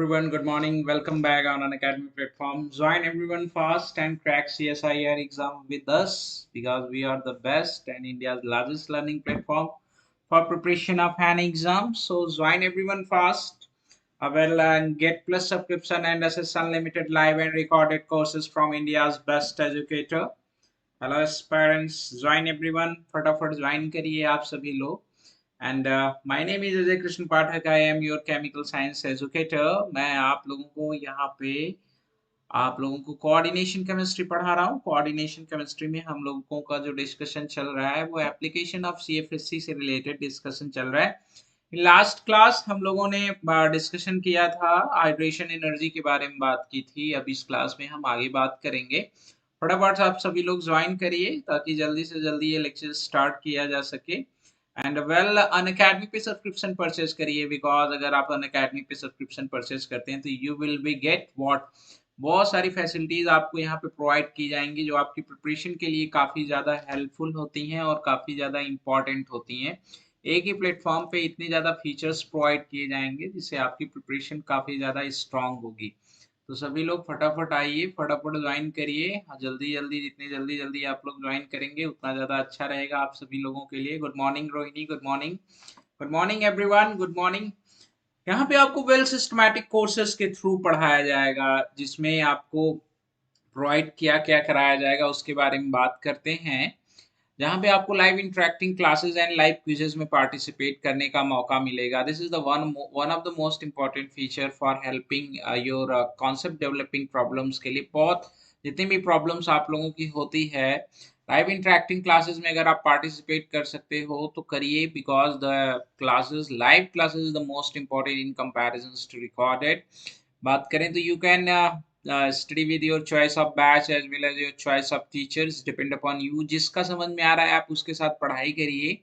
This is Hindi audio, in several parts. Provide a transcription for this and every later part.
everyone, good morning. Welcome back on an academy platform. Join everyone fast and crack CSIR exam with us because we are the best and India's largest learning platform for preparation of an exam. So join everyone fast. And get plus subscription and access unlimited live and recorded courses from India's best educator. Hello aspirants, join everyone. फटाफट ज्वाइन करिए आप सभी लोग. And my name is Ajay Krishna Pathak. I am your chemical science educator. मैं आप लोगों को यहाँ पे आप लोगों को कोऑर्डिनेशन केमिस्ट्री पढ़ा रहा हूँ. कोऑर्डिनेशन केमिस्ट्री में हम लोगों का जो डिस्कशन चल रहा है वो एप्लीकेशन ऑफ सीएफएससी से रिलेटेड डिस्कशन चल रहा है. लास्ट क्लास हम लोगों ने डिस्कशन किया था, हाइड्रेशन एनर्जी के बारे में बात की थी. अब इस क्लास में हम आगे बात करेंगे. फटाफट आप सभी लोग ज्वाइन करिए ताकि जल्दी से जल्दी ये लेक्चर स्टार्ट किया जा सके. एंड वेल अन अकेडमी पे सब्सक्रिप्शन परचेज करिए बिकॉज अगर आप अन अकेडमी पे सब्सक्रिप्शन परचेज करते हैं तो you will be get what, बहुत सारी फैसिलिटीज आपको यहाँ पे प्रोवाइड की जाएंगी जो आपकी प्रिपरेशन के लिए काफ़ी ज़्यादा हेल्पफुल होती हैं और काफ़ी ज़्यादा इंपॉर्टेंट होती हैं. एक ही प्लेटफॉर्म पे इतने ज़्यादा फीचर्स प्रोवाइड किए जाएंगे जिससे आपकी प्रिपरेशन काफ़ी ज़्यादा स्ट्रांग होगी. तो सभी लोग फटाफट आइए, फटाफट ज्वाइन करिए. जल्दी जल्दी, जितनी जल्दी जल्दी आप लोग ज्वाइन करेंगे उतना ज़्यादा अच्छा रहेगा आप सभी लोगों के लिए. Good morning Rohini, good morning. Good morning everyone, good morning. यहाँ पे आपको वेल सिस्टमैटिक कोर्सेज के थ्रू पढ़ाया जाएगा जिसमें आपको प्रोवाइड क्या क्या कराया जाएगा उसके बारे में बात करते हैं. जहाँ पे आपको live interacting classes and live quizzes में पार्टिसिपेट करने का मौका मिलेगा. This is the one of the most important feature for helping your concept developing problems के लिए. बहुत जितनी भी प्रॉब्लम्स आप लोगों की होती है लाइव इंटरेक्टिंग क्लासेस में अगर आप पार्टिसिपेट कर सकते हो तो करिए because the classes live classes is the most important in comparison to recorded. बात करें तो you can study with your choice of batch as well as your choice of teachers depend upon you. जिसका समझ में आ रहा है आप उसके साथ पढ़ाई करिए.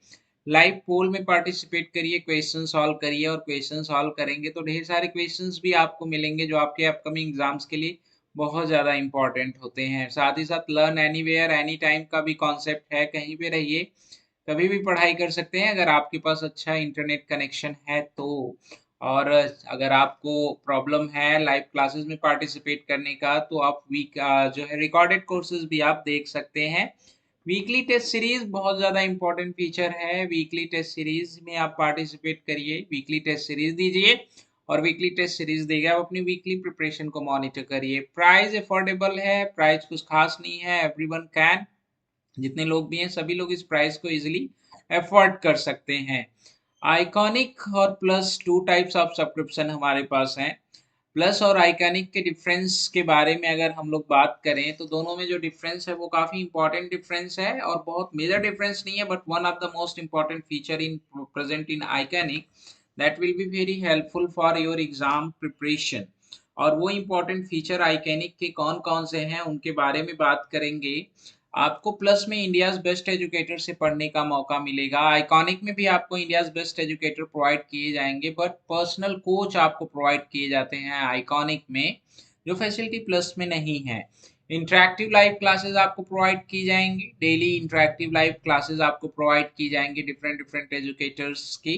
लाइव पोल में पार्टिसिपेट करिए, क्वेश्चन सॉल्व करिए और क्वेश्चन सॉल्व करेंगे तो ढेर सारे क्वेश्चंस भी आपको मिलेंगे जो आपके अपकमिंग एग्जाम्स के लिए बहुत ज़्यादा इंपॉर्टेंट होते हैं. साथ ही साथ लर्न एनीवेयर एनी टाइम का भी कॉन्सेप्ट है. कहीं पे रहिए, कभी भी पढ़ाई कर सकते हैं अगर आपके पास अच्छा इंटरनेट कनेक्शन है तो. और अगर आपको प्रॉब्लम है लाइव क्लासेस में पार्टिसिपेट करने का तो आप जो है रिकॉर्डेड कोर्सेज भी आप देख सकते हैं. वीकली टेस्ट सीरीज बहुत ज़्यादा इंपॉर्टेंट फीचर है. वीकली टेस्ट सीरीज में आप पार्टिसिपेट करिए, वीकली टेस्ट सीरीज दीजिए और वीकली टेस्ट सीरीज देगा आप अपनी वीकली प्रिपरेशन को मॉनिटर करिए. प्राइस अफोर्डेबल है, प्राइस कुछ खास नहीं है. एवरीवन कैन, जितने लोग भी हैं सभी लोग इस प्राइस को इजीली अफोर्ड कर सकते हैं. आइकॉनिक और plus two types of subscription हमारे पास हैं. प्लस और आइकॉनिक के डिफरेंस के बारे में अगर हम लोग बात करें तो दोनों में जो डिफरेंस है वो काफ़ी इंपॉर्टेंट डिफरेंस है और बहुत मेजर डिफरेंस नहीं है but one of the most important feature in present in iconic that will be very helpful for your exam preparation. और वो इंपॉर्टेंट फीचर आइकॉनिक के कौन कौन से हैं उनके बारे में बात करेंगे. आपको प्लस में इंडियाज बेस्ट एजुकेटर से पढ़ने का मौका मिलेगा. आइकॉनिक में भी आपको इंडियाज बेस्ट एजुकेटर प्रोवाइड किए जाएंगे बट पर्सनल कोच आपको प्रोवाइड किए जाते हैं आइकॉनिक में, जो फैसिलिटी प्लस में नहीं है. इंटरेक्टिव लाइव क्लासेस आपको प्रोवाइड की जाएंगी, डेली इंटरेक्टिव लाइव क्लासेस आपको प्रोवाइड की जाएंगी डिफरेंट डिफरेंट एजुकेटर्स की.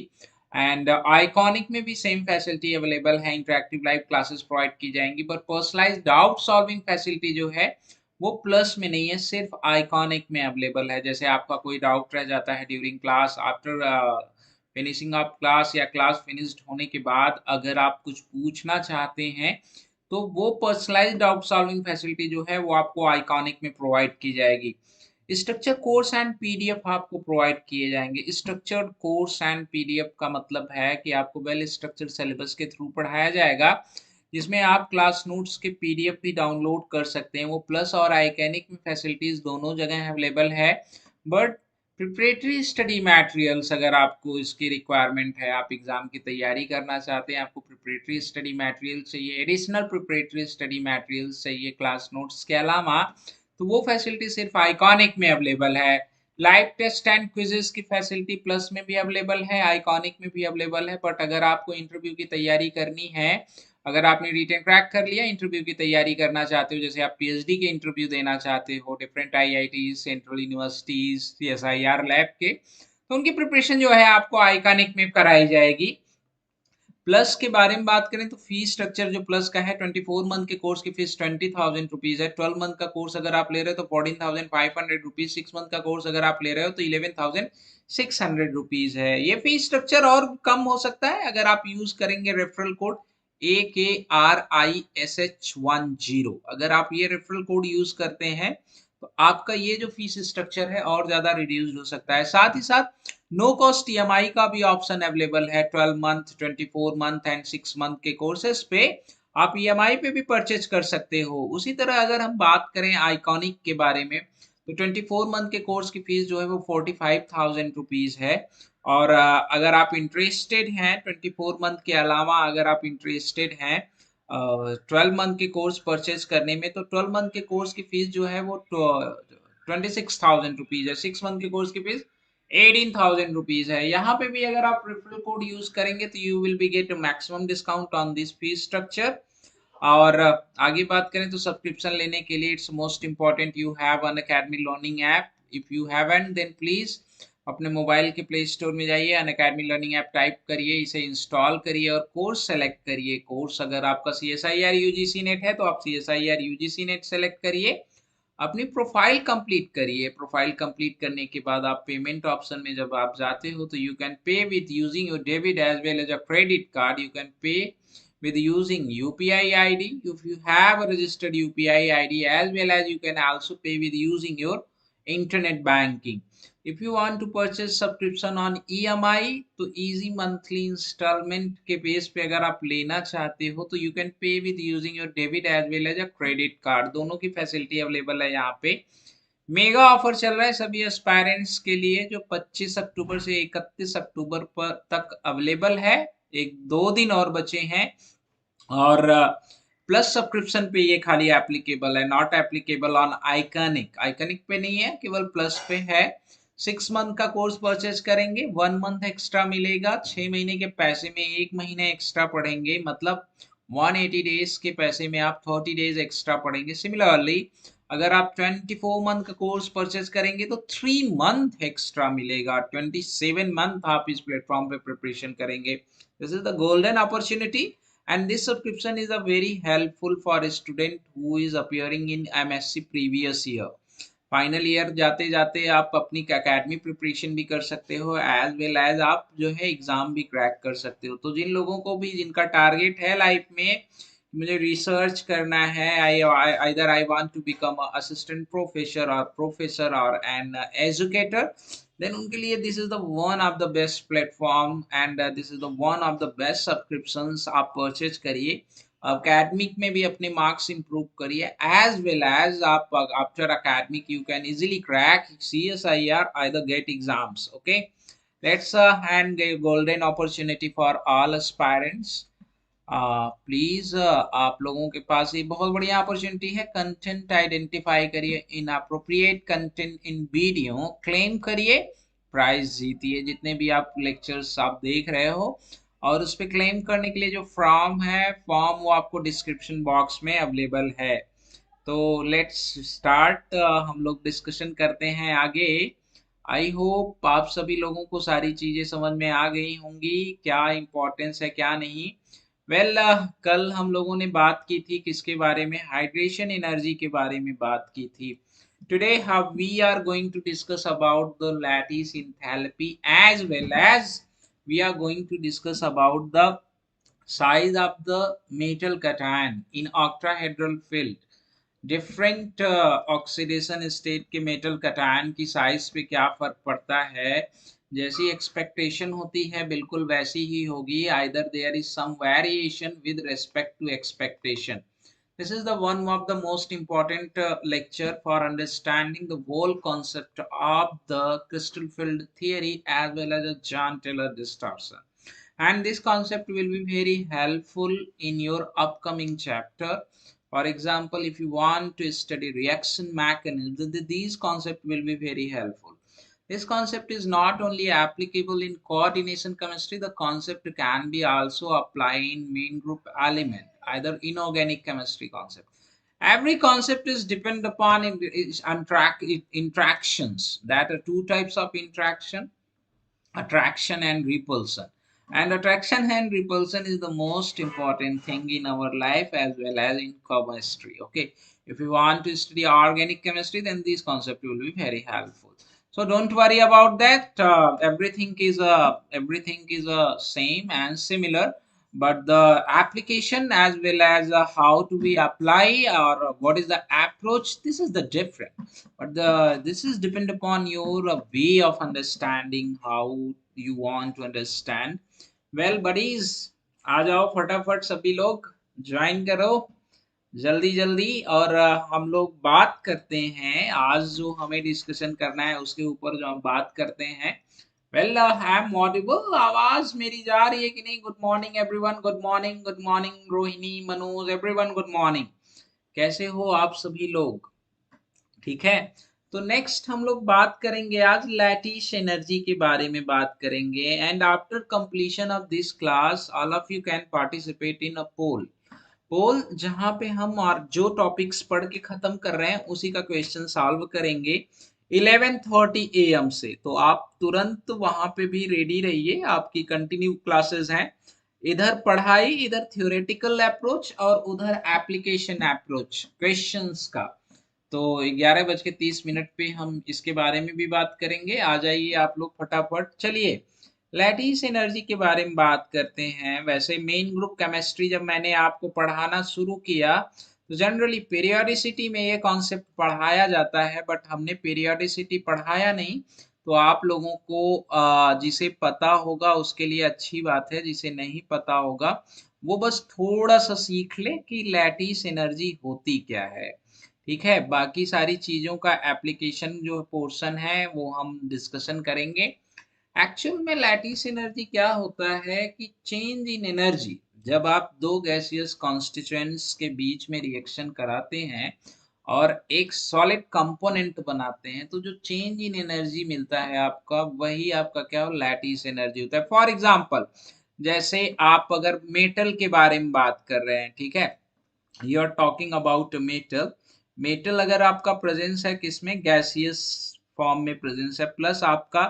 एंड आइकॉनिक में भी सेम फैसिलिटी अवेलेबल है, इंटरेक्टिव लाइव क्लासेस प्रोवाइड की जाएंगी but personalised doubt solving facility जो है वो प्लस में नहीं है, सिर्फ आइकॉनिक में अवेलेबल है. जैसे आपका कोई डाउट रह जाता है during class, after finishing of class या क्लास फिनिश्ड होने के बाद अगर आप कुछ पूछना चाहते हैं तो वो पर्सनलाइज्ड डाउट सॉल्विंग फैसिलिटी जो है वो आपको आइकॉनिक में प्रोवाइड की जाएगी. स्ट्रक्चर कोर्स एंड पीडीएफ आपको प्रोवाइड किए जाएंगे. स्ट्रक्चर्ड कोर्स एंड पीडीएफ का मतलब है कि आपको वेल स्ट्रक्चर्ड सिलेबस के थ्रू पढ़ाया जाएगा जिसमें आप क्लास नोट्स के पीडीएफ भी डाउनलोड कर सकते हैं. वो प्लस और आइकॉनिक में फैसिलिटीज दोनों जगह अवेलेबल है बट प्रिपरेटरी स्टडी मटेरियल्स अगर आपको इसकी रिक्वायरमेंट है, आप एग्जाम की तैयारी करना चाहते हैं, आपको प्रिपरेटरी स्टडी मटेरियल चाहिए, एडिशनल प्रिपरेटरी स्टडी मटेरियल्स चाहिए क्लास नोट्स के अलावा, तो वो फैसिलिटी सिर्फ आइकॉनिक में अवेलेबल है. लाइव टेस्ट एंड क्विजेस की फैसिलिटी प्लस में भी अवेलेबल है, आइकॉनिक में भी अवेलेबल है. बट अगर आपको इंटरव्यू की तैयारी करनी है, अगर आपने रिटन क्रैक कर लिया, इंटरव्यू की तैयारी करना चाहते हो, जैसे आप पीएचडी के इंटरव्यू देना चाहते हो different IIT central universities CSIR lab के, तो उनकी प्रिपरेशन जो है आपको आइकॉनिक में कराई जाएगी. प्लस के बारे में बात करें तो फीस स्ट्रक्चर जो प्लस का है, 24 मंथ के कोर्स की फीस 20,000 रुपीज है। 12 मंथ का कोर्स अगर आप ले रहे हो तो 14,500 रुपीज। 6 मंथ का कोर्स अगर आप ले रहे हो तो 11,600 रुपीज है। ये फीस स्ट्रक्चर और कम हो सकता है अगर आप यूज करेंगे रेफरल कोड AKRISH10। अगर आप ये रेफरल कोड यूज करते हैं तो आपका ये जो फीस स्ट्रक्चर है और ज्यादा रिड्यूस हो सकता है। साथ ही साथ नो कॉस्ट ईएमआई का भी ऑप्शन अवेलेबल है। 12 मंथ, 24 मंथ एंड 6 मंथ के कोर्सेज पे आप ईएमआई पे भी परचेज कर सकते हो। उसी तरह अगर हम बात करें आइकॉनिक के बारे में तो 24 मंथ के कोर्स की फीस जो है वो 45,000 रुपीज है। और अगर आप इंटरेस्टेड हैं 24 मंथ के अलावा, अगर आप इंटरेस्टेड हैं 12 मंथ के कोर्स परचेज करने में, तो 12 मंथ के कोर्स की फीस जो है वो 26,000 रुपीज है। 6 मंथ के कोर्स की फीस 18,000 रुपीज है। यहाँ पे भी अगर आप रेफरल कोड यूज करेंगे तो you will be get maximum discount on this fees structure. और आगे बात करें तो सब्सक्रिप्शन लेने के लिए it's most important you have Unacademy learning app. If you haven't then please अपने मोबाइल के प्ले स्टोर में जाइए, Unacademy learning app type करिए, इसे इंस्टॉल करिए और कोर्स सेलेक्ट करिए। कोर्स अगर आपका CSIR UGC नेट है तो आप CSIR UGC नेट सेलेक्ट करिए, अपनी प्रोफाइल कंप्लीट करिए। प्रोफाइल कंप्लीट करने के बाद आप पेमेंट ऑप्शन में जब आप जाते हो तो you can pay with using your debit as well as a credit card. You can pay with using UPI ID. If you have a registered UPI ID, as well as you can also pay with using your internet banking. If you want to purchase subscription on EMI तो easy monthly installment के बेस पे अगर आप लेना चाहते हो तो you can pay with using your debit as well as a credit card। दोनों की फैसिलिटी अवेलेबल है यहाँ पे। मेगा ऑफर चल रहा है सभी एस्पायरेंट्स के लिए जो 25 अक्टूबर से 31 अक्टूबर पर तक अवेलेबल है। एक दो दिन और बचे हैं। और प्लस सब्सक्रिप्शन पे ये खाली एप्लीकेबल है, not applicable on iconic. Iconic पे नहीं है, केवल प्लस पे है। 6 मंथ का कोर्स परचेज करेंगे 1 मंथ एक्स्ट्रा मिलेगा। 6 महीने के पैसे में 1 महीने एक्स्ट्रा पढ़ेंगे, मतलब 180 डेज के पैसे में आप 30 डेज एक्स्ट्रा पढ़ेंगे। सिमिलरली अगर आप 24 मंथ का कोर्स परचेज करेंगे तो 3 मंथ एक्स्ट्रा मिलेगा। 27 मंथ आप इस प्लेटफॉर्म पे प्रिपरेशन करेंगे। This is the golden opportunity and this subscription is a very helpful for a student who is appearing in MSc previous year। Final year जाते जाते आप अपनी एकेडमी प्रिपरेशन भी कर सकते हो, एज वेल एज आप जो है एग्जाम भी क्रैक कर सकते हो। तो जिन लोगों को भी जिनका टारगेट है लाइफ में मुझे रिसर्च करना है, either I want to become a assistant professor or an educator, then उनके लिए this is the one of the best platform and this is the one of the best subscriptions। आप परचेज करिए, अकेडमिक में भी अपने मार्क्स इंप्रूव करिए, एज वेल एज आप after academic you can easily crack CSIR either get exams। okay, let's hand a golden opportunity for all aspirants। Please आप लोगों के पास ये बहुत बढ़िया अपॉर्चुनिटी है। कंटेंट आइडेंटिफाई करिए, in appropriate content in video claim करिए, प्राइज जीतिए। जितने भी आप लेक्चर्स आप देख रहे हो और उस पर क्लेम करने के लिए जो फॉर्म वो आपको डिस्क्रिप्शन बॉक्स में अवेलेबल है। तो लेट्स स्टार्ट, हम लोग डिस्कशन करते हैं आगे। आई होप आप सभी लोगों को सारी चीजें समझ में आ गई होंगी, क्या इम्पोर्टेंस है क्या नहीं। वेल कल हम लोगों ने बात की थी किसके बारे में, हाइड्रेशन एनर्जी के बारे में बात की थी। Today how we are going to discuss about the lattice enthalpy as well as we are going to discuss about the size of the metal cation in octahedral field। Different oxidation state के मेटल कटायन की साइज पे क्या फर्क पड़ता है, जैसी एक्सपेक्टेशन होती है बिल्कुल वैसी ही होगी। Either there is some variation with respect to expectation. This is the one of the most important lecture for understanding the whole concept of the crystal field theory as well as a John Taylor distortion। And this concept will be very helpful in your upcoming chapter। For example, if you want to study reaction mechanism, these concepts will be very helpful। This concept is not only applicable in coordination chemistry, the concept can be also applied in main group element, either inorganic chemistry concept। Every concept is depend upon interactions, that are two types of interaction, attraction and repulsion। And attraction and repulsion is the most important thing in our life as well as in chemistry. Okay, if you want to study organic chemistry, then this concept will be very helpful. So don't worry about that. Everything is same and similar, but the application as well as how to we apply or what is the approach, this is the different. But the this is depend upon your way of understanding, how you want to understand. Well buddies, आ जाओ फटाफट सभी लोग, ज्वाइन करो जल्दी जल्दी। और हम लोग बात करते हैं आज जो हमें डिस्कशन करना है उसके ऊपर जो हम बात करते हैं। वेल आई एम ऑडिबल, आवाज मेरी जा रही है कि नहीं? Good morning everyone, good morning, good morning Rohini, Manoj, everyone good morning. कैसे हो आप सभी लोग? ठीक है। तो नेक्स्ट हम लोग बात करेंगे आज लैटिस एनर्जी के बारे में बात करेंगे। And after completion of this class all of you can participate in a poll. Poll जहां पे हम और जो टॉपिक्स पढ़ के खत्म कर रहे हैं उसी का क्वेश्चन सॉल्व करेंगे 11:30 AM से। तो आप तुरंत वहां पे भी रेडी रहिए, आपकी कंटिन्यू क्लासेस हैं। इधर पढ़ाई, इधर थ्योरेटिकल अप्रोच और उधर एप्लीकेशन अप्रोच क्वेश्चंस का। तो 11:30 पे हम इसके बारे में भी बात करेंगे। आ जाइए आप लोग फटाफट। चलिए लैटिस एनर्जी के बारे में बात करते हैं। वैसे मेन ग्रुप केमिस्ट्री जब मैंने आपको पढ़ाना शुरू किया तो जनरली पीरियोडिसिटी में ये कॉन्सेप्ट पढ़ाया जाता है, बट हमने पीरियोडिसिटी पढ़ाया नहीं। तो आप लोगों को जिसे पता होगा उसके लिए अच्छी बात है, जिसे नहीं पता होगा वो बस थोड़ा सा सीख ले कि लैटिस एनर्जी होती क्या है। ठीक है, बाकी सारी चीजों का एप्लीकेशन जो पोर्शन है वो हम डिस्कशन करेंगे। एक्चुअल में लैटिस एनर्जी क्या होता है कि चेंज इन एनर्जी, जब आप दो गैसियस कॉन्स्टिट्यूएंट्स के बीच में रिएक्शन कराते हैं और एक सॉलिड कंपोनेंट बनाते हैं, तो जो चेंज इन एनर्जी मिलता है आपका, वही आपका क्या हो, लैटिस एनर्जी होता है। फॉर एग्जांपल, जैसे आप अगर मेटल के बारे में बात कर रहे हैं, ठीक है, you are talking about metal. Metal अगर आपका प्रेजेंस है किसमें, गैसियस फॉर्म में प्रेजेंस है, प्लस आपका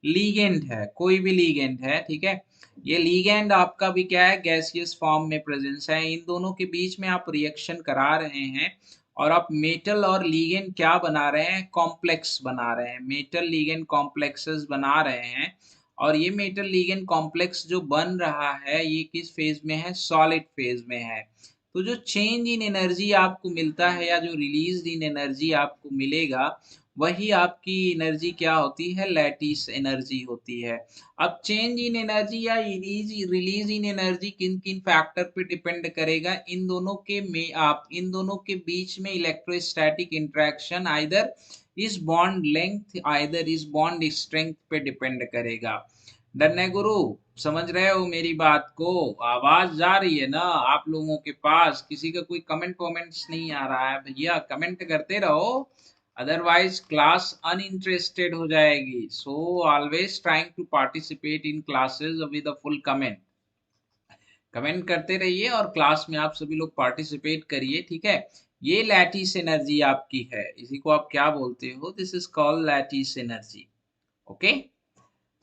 लीगेंड है, कोई भी लीगेंड है, ठीक है, ये लीगेंड आपका भी क्या है, गैसियस फॉर्म में प्रेजेंस है। इन दोनों के बीच में आप रिएक्शन करा रहे हैं और आप मेटल और लीगेंड क्या बना रहे हैं, कॉम्प्लेक्स बना रहे हैं, मेटल लीगेंड कॉम्प्लेक्सेस बना रहे हैं। और ये मेटल लीगेंड कॉम्प्लेक्स जो बन रहा है ये किस फेज में है, सॉलिड फेज में है। तो जो चेंज इन एनर्जी आपको मिलता है या जो रिलीज इन एनर्जी आपको मिलेगा, वही आपकी एनर्जी क्या होती है, लैटिस एनर्जी होती है। अब चेंज इन एनर्जी या रिलीज इन एनर्जी किन किन फैक्टर पे डिपेंड करेगा, इन दोनों के में आप इन दोनों के बीच में इलेक्ट्रोस्टैटिक इंटरेक्शन, आइदर इस बॉन्ड लेंथ आइदर इस बॉन्ड स्ट्रेंथ पे डिपेंड करेगा। डन है गुरु? समझ रहे हो मेरी बात को? आवाज जा रही है ना आप लोगों के पास? किसी का कोई कमेंट वमेंट्स नहीं आ रहा है भैया? कमेंट करते रहो, अदरवाइज क्लास अनइंटरेस्टेड हो जाएगी। So always trying to participate in classes with a full comment. Comment करते रहिए और क्लास में आप सभी लोग पार्टिसिपेट करिए, ठीक है। ये लैटिस एनर्जी आपकी है, इसी को आप क्या बोलते हो, this is called lattice energy. Okay,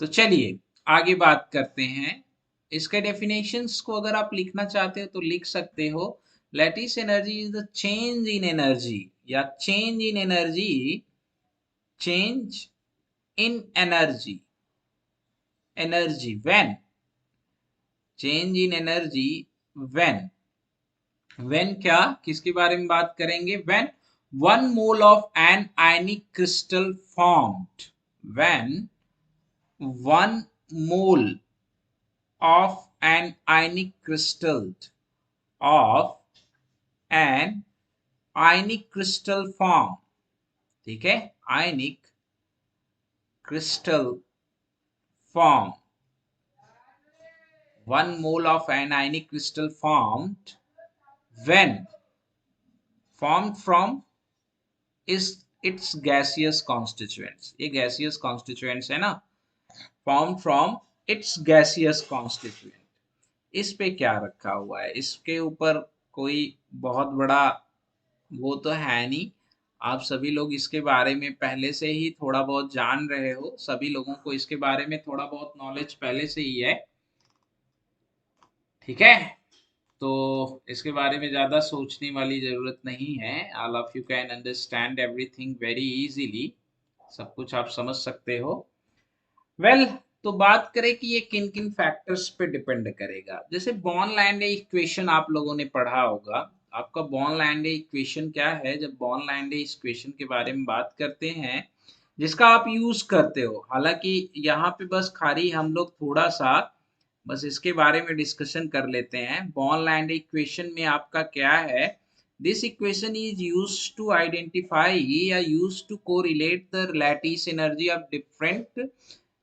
तो चलिए आगे बात करते हैं। इसके डेफिनेशंस को अगर आप लिखना चाहते हो तो लिख सकते हो। Lattice energy is the change in energy या change in energy, change in energy, energy when, change in energy when, when क्या, किसके बारे में बात करेंगे, when one mole of an ionic crystal formed, when one mole of an ionic crystal, of an ionic crystal form, ठीक है, ionic crystal form, one mole of an ionic crystal formed when formed from is its gaseous constituents। ये gaseous constituents है ना, formed from its gaseous constituent। इस पे क्या रखा हुआ है, इसके ऊपर कोई बहुत बड़ा वो तो है नहीं। आप सभी लोग इसके बारे में पहले से ही थोड़ा बहुत जान रहे हो, सभी लोगों को इसके बारे में थोड़ा बहुत नॉलेज पहले से ही है। ठीक है, तो इसके बारे में ज्यादा सोचने वाली जरूरत नहीं है। All of you can understand everything very easily, सब कुछ आप समझ सकते हो। वेल, तो बात करें कि ये किन किन फैक्टर्स पे डिपेंड करेगा। जैसे बॉर्न लैंडे इक्वेशन आप लोगों ने पढ़ा होगा। आपका बॉर्न लैंडे इक्वेशन क्या है? जब बॉर्न लैंडे इक्वेशन के बारे में बात करते हैं जिसका आप यूज करते हो, हालांकि यहाँ पे बस खाली हम लोग थोड़ा सा बस इसके बारे में डिस्कशन कर लेते हैं। बॉर्न लैंडे इक्वेशन में आपका क्या है? This equation is use to identify या use to correlate the lattice energy of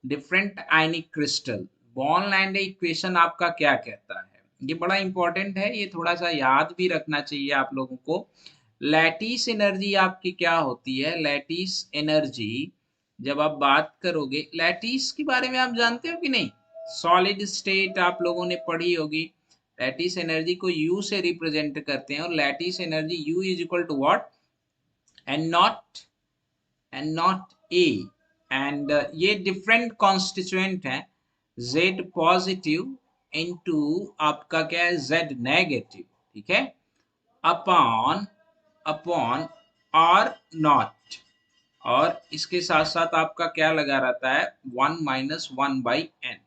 different ionic crystal. Born Lande equation आपका क्या कहता है? ये बड़ा इंपॉर्टेंट है, ये थोड़ा सा याद भी रखना चाहिए आप लोगों को। लैटिस एनर्जी आपकी क्या होती है? लैटिस एनर्जी जब आप बात करोगे, लैटिस के बारे में आप जानते हो कि नहीं? सॉलिड स्टेट आप लोगों ने पढ़ी होगी। लैटिस एनर्जी को यू से रिप्रेजेंट करते हैं, और lattice energy U is equal to what? N naught A. And ये डिफरेंट कॉन्स्टिट्यूएंट है, जेड पॉजिटिव इनटू आपका क्या है? Z negative. ठीक है, अपॉन अपॉन आर नॉट। और इसके साथ साथ आपका क्या लगा रहता है? 1 - 1/n।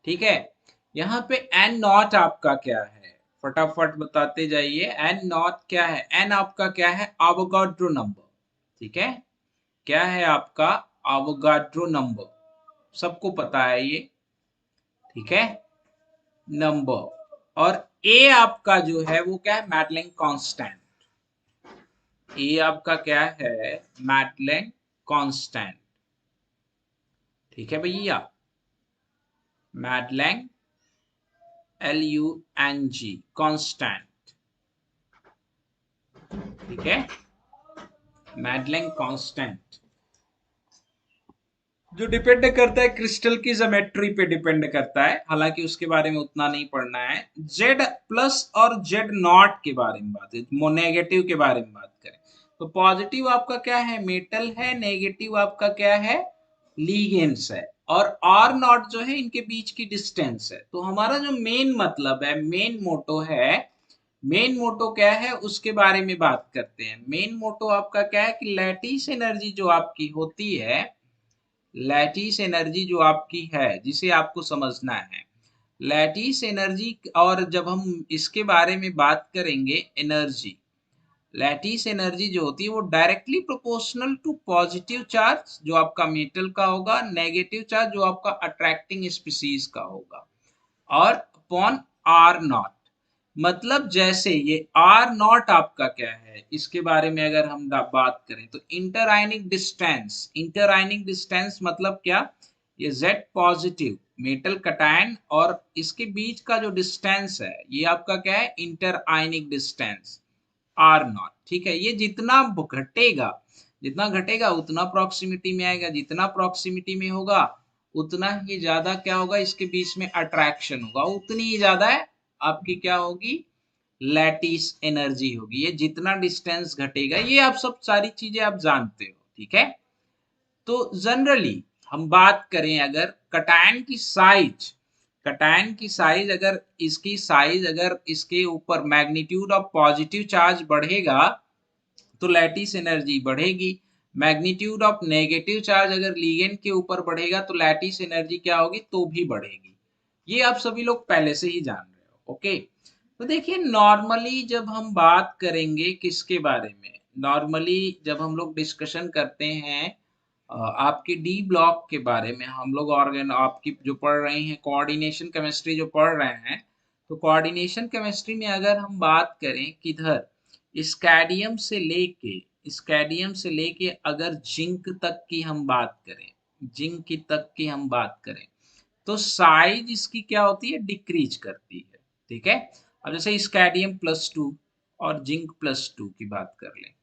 ठीक है, यहाँ पे एन नॉट आपका क्या है? फटाफट बताते जाइए। एन नॉट क्या है? एन आपका क्या है? Avogadro number. ठीक है, क्या है आपका? एवोगाड्रो नंबर, सबको पता है ये। ठीक है, नंबर। और ए आपका जो है वो क्या है? मैडलेंग कांस्टेंट। ए आपका क्या है? मैडलेंग कांस्टेंट। ठीक है भैया, मैडलेंग LUNG कांस्टेंट। ठीक है, मैडलेंग कांस्टेंट जो डिपेंड करता है क्रिस्टल की ज्योमेट्री पे डिपेंड करता है, हालांकि उसके बारे में उतना नहीं पढ़ना है। जेड प्लस और जेड नॉट के बारे में बात है, नेगेटिव के बारे में बात करें तो पॉजिटिव आपका क्या है? मेटल है, नेगेटिव आपका क्या है? लीगेंड्स है। और आर नॉट जो है इनके बीच की डिस्टेंस है। तो हमारा जो मेन मतलब है, मेन मोटो है, मेन मोटो क्या है उसके बारे में बात करते हैं। मेन मोटो आपका क्या है कि लैटिस एनर्जी जो आपकी होती है, लैटिस एनर्जी जो आपकी है जिसे आपको समझना है, लैटिस एनर्जी। और जब हम इसके बारे में बात करेंगे एनर्जी, लैटिस एनर्जी जो होती है वो directly proportional to positive charge जो आपका मेटल का होगा, नेगेटिव चार्ज जो आपका अट्रैक्टिंग स्पीसीज का होगा, और अपॉन आर नॉट। मतलब जैसे ये आर नॉट आपका क्या है, इसके बारे में अगर हम बात करें तो इंटरआयनिक डिस्टेंस। इंटरआयनिक डिस्टेंस मतलब क्या? ये जेड पॉजिटिव मेटल कटायन और इसके बीच का जो डिस्टेंस है ये आपका क्या है? इंटरआयनिक डिस्टेंस आर नॉट। ठीक है, ये जितना घटेगा उतना प्रॉक्सिमिटी में आएगा, जितना प्रॉक्सिमिटी में होगा उतना ही ज्यादा क्या होगा? इसके बीच में अट्रैक्शन होगा, उतनी ही ज्यादा है आपकी क्या होगी? लैटिस एनर्जी होगी। ये जितना डिस्टेंस घटेगा, ये आप सब सारी चीजें आप जानते हो। ठीक है, तो जनरली हम बात करें अगर कटायन की साइज अगर इसकी साइज अगर इसके ऊपर मैग्नीट्यूड ऑफ पॉजिटिव चार्ज बढ़ेगा तो लैटिस एनर्जी बढ़ेगी। मैग्नीट्यूड ऑफ नेगेटिव चार्ज अगर लिगेंड के ऊपर बढ़ेगा तो लैटिस एनर्जी क्या होगी? तो भी बढ़ेगी। ये आप सभी लोग पहले से ही जान रहे हो। ओके, तो देखिए नॉर्मली जब हम बात करेंगे किसके बारे में, नॉर्मली जब हम लोग डिस्कशन करते हैं आपके डी ब्लॉक के बारे में, हम लोग ऑर्गेन आपकी जो पढ़ रहे हैं कोऑर्डिनेशन केमिस्ट्री जो पढ़ रहे हैं, तो कोऑर्डिनेशन केमिस्ट्री में अगर हम बात करें किधर, स्कैडियम से लेके अगर जिंक तक की हम बात करें, जिंक की तक की हम बात करें तो साइज इसकी क्या होती है? डिक्रीज करती है। ठीक है, अब जैसे स्कैडियम +2 और जिंक +2 की बात कर लें,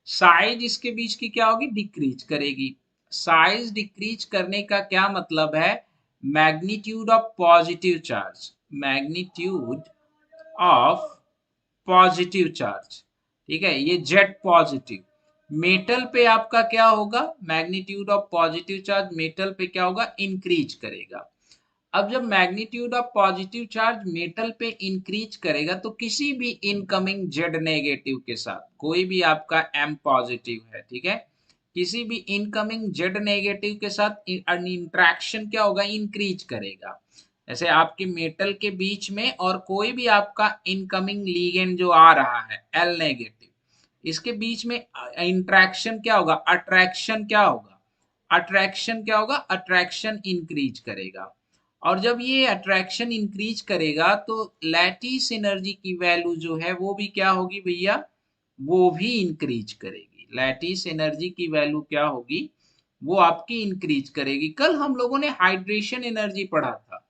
साइज इसके बीच की क्या होगी? डिक्रीज करेगी। साइज डिक्रीज करने का क्या मतलब है? Magnitude of positive charge, magnitude of positive charge. ठीक है, ये जेड पॉजिटिव मेटल पे आपका क्या होगा? Magnitude of positive charge metal पे क्या होगा? इंक्रीज करेगा। अब जब magnitude of positive charge metal पे इंक्रीज करेगा तो किसी भी इनकमिंग जेड नेगेटिव के साथ, कोई भी आपका एम पॉजिटिव है, ठीक है, किसी भी इनकमिंग जेड नेगेटिव के साथ इंट्रैक्शन क्या होगा, इंक्रीज करेगा। जैसे आपके मेटल के बीच में और कोई भी आपका इनकमिंग लीगेंड जो आ रहा है एल नेगेटिव, इसके बीच में इंट्रैक्शन क्या होगा, अट्रैक्शन क्या होगा, अट्रैक्शन क्या होगा, अट्रैक्शन इंक्रीज करेगा। और जब ये अट्रैक्शन इंक्रीज करेगा तो लैटिस एनर्जी की वैल्यू जो है वो भी क्या होगी भैया, वो भी इंक्रीज करेगी। लैटिस एनर्जी की वैल्यू क्या होगी, वो आपकी इंक्रीज करेगी। कल हम लोगों ने हाइड्रेशन एनर्जी पढ़ा था।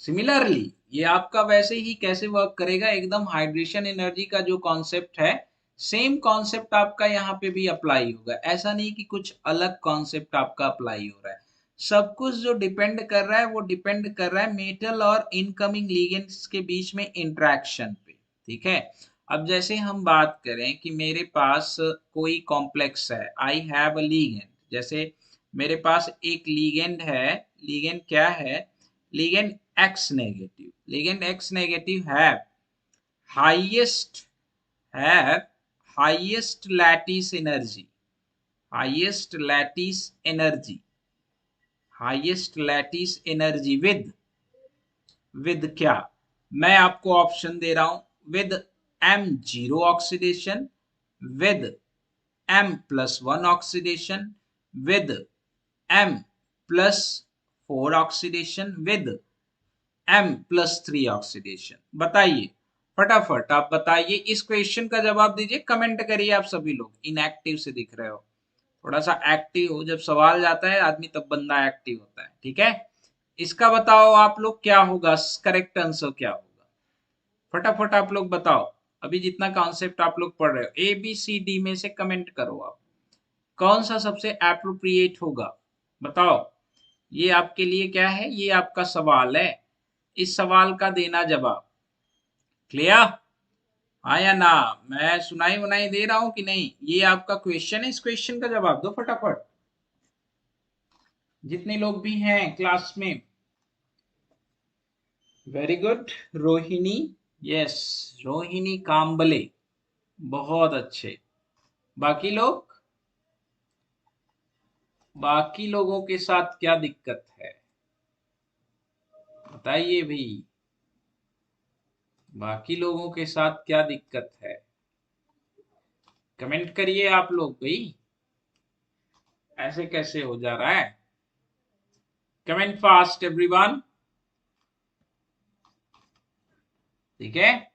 सिमिलरली ये आपका वैसे ही कैसे वर्क करेगा, एकदम हाइड्रेशन एनर्जी का जो कॉन्सेप्ट है, सेम कॉन्सेप्ट आपका यहाँ पे भी अप्लाई होगा। ऐसा नहीं कि कुछ अलग कॉन्सेप्ट आपका अप्लाई हो रहा है। सब कुछ जो डिपेंड कर रहा है वो डिपेंड कर रहा है मेटल और इनकमिंग लिगेंड्स के बीच में इंटरेक्शन पे, ठीक है। अब जैसे हम बात करें कि मेरे पास कोई कॉम्प्लेक्स है, आई हैव अ लीगेंड, जैसे मेरे पास एक लीगेंड है, लीगेंड क्या है, ligand X negative, ligand X negative highest have highest lattice energy, highest lattice energy, highest lattice energy with क्या, मैं आपको ऑप्शन दे रहा हूं, with M zero oxidation, with M+1 oxidation, with M+4 oxidation, with M+3 oxidation. बताइए फटाफट, आप बताइए, इस क्वेश्चन का जवाब दीजिए, कमेंट करिए। आप सभी लोग इनएक्टिव से दिख रहे हो, थोड़ा सा एक्टिव हो, जब सवाल जाता है आदमी तब बंदा एक्टिव होता है, ठीक है। इसका बताओ आप लोग क्या होगा, करेक्ट आंसर क्या होगा, फटाफट आप लोग बताओ। अभी जितना कॉन्सेप्ट आप लोग पढ़ रहे हो, ए बी सी डी में से कमेंट करो आप, कौन सा सबसे एप्रोप्रिएट होगा, बताओ। ये आपके लिए क्या है, ये आपका सवाल है, इस सवाल का देना जवाब। क्लियर, हाँ या ना, मैं सुनाई वनाई दे रहा हूं कि नहीं, ये आपका क्वेश्चन है, इस क्वेश्चन का जवाब दो फटाफट, जितने लोग भी हैं क्लास में। Very good Rohini, yes, Rohini Kamble, बहुत अच्छे। बाकी लोग, बाकी लोगों के साथ क्या दिक्कत है, बताइए भी, बाकी लोगों के साथ क्या दिक्कत है, कमेंट करिए आप लोग भाई, ऐसे कैसे हो जा रहा है, कमेंट फास्ट एवरीवन, ठीक है।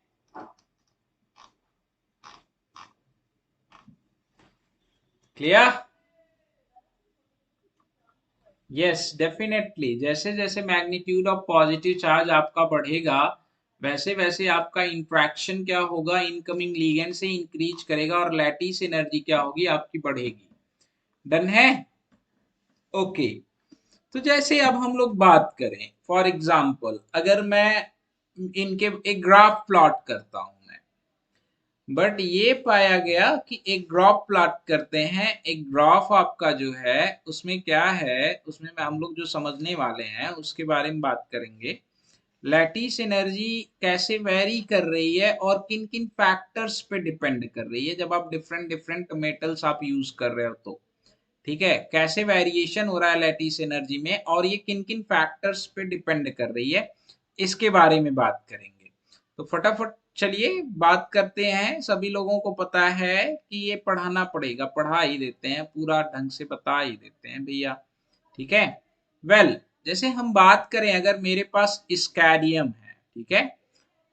क्लियर, यस डेफिनेटली, जैसे जैसे मैग्नीट्यूड ऑफ पॉजिटिव चार्ज आपका बढ़ेगा वैसे वैसे आपका इंट्रैक्शन क्या होगा, इनकमिंग लीगेंड से इंक्रीज करेगा और लैटिस एनर्जी क्या होगी आपकी, बढ़ेगी। डन है, ओके। तो जैसे अब हम लोग बात करें, फॉर एग्जांपल अगर मैं इनके एक ग्राफ प्लॉट करता हूं मैं, बट ये पाया गया कि एक ग्राफ प्लॉट करते हैं, एक ग्राफ आपका जो है उसमें क्या है, उसमें हम लोग जो समझने वाले हैं उसके बारे में बात करेंगे। लैटिस एनर्जी कैसे वेरी कर रही है और किन किन फैक्टर्स पे डिपेंड कर रही है, जब आप डिफरेंट डिफरेंट मेटल्स आप यूज कर रहे हो तो, ठीक है, कैसे वेरिएशन हो रहा है लैटिस एनर्जी में और ये किन किन फैक्टर्स पे डिपेंड कर रही है, इसके बारे में बात करेंगे। तो फटाफट चलिए बात करते हैं। सभी लोगों को पता है कि ये पढ़ाना पड़ेगा, पढ़ा ही देते हैं, पूरा ढंग से बता ही देते हैं भैया, ठीक है। वेल जैसे हम बात करें, अगर मेरे पास स्कैडियम है, ठीक है,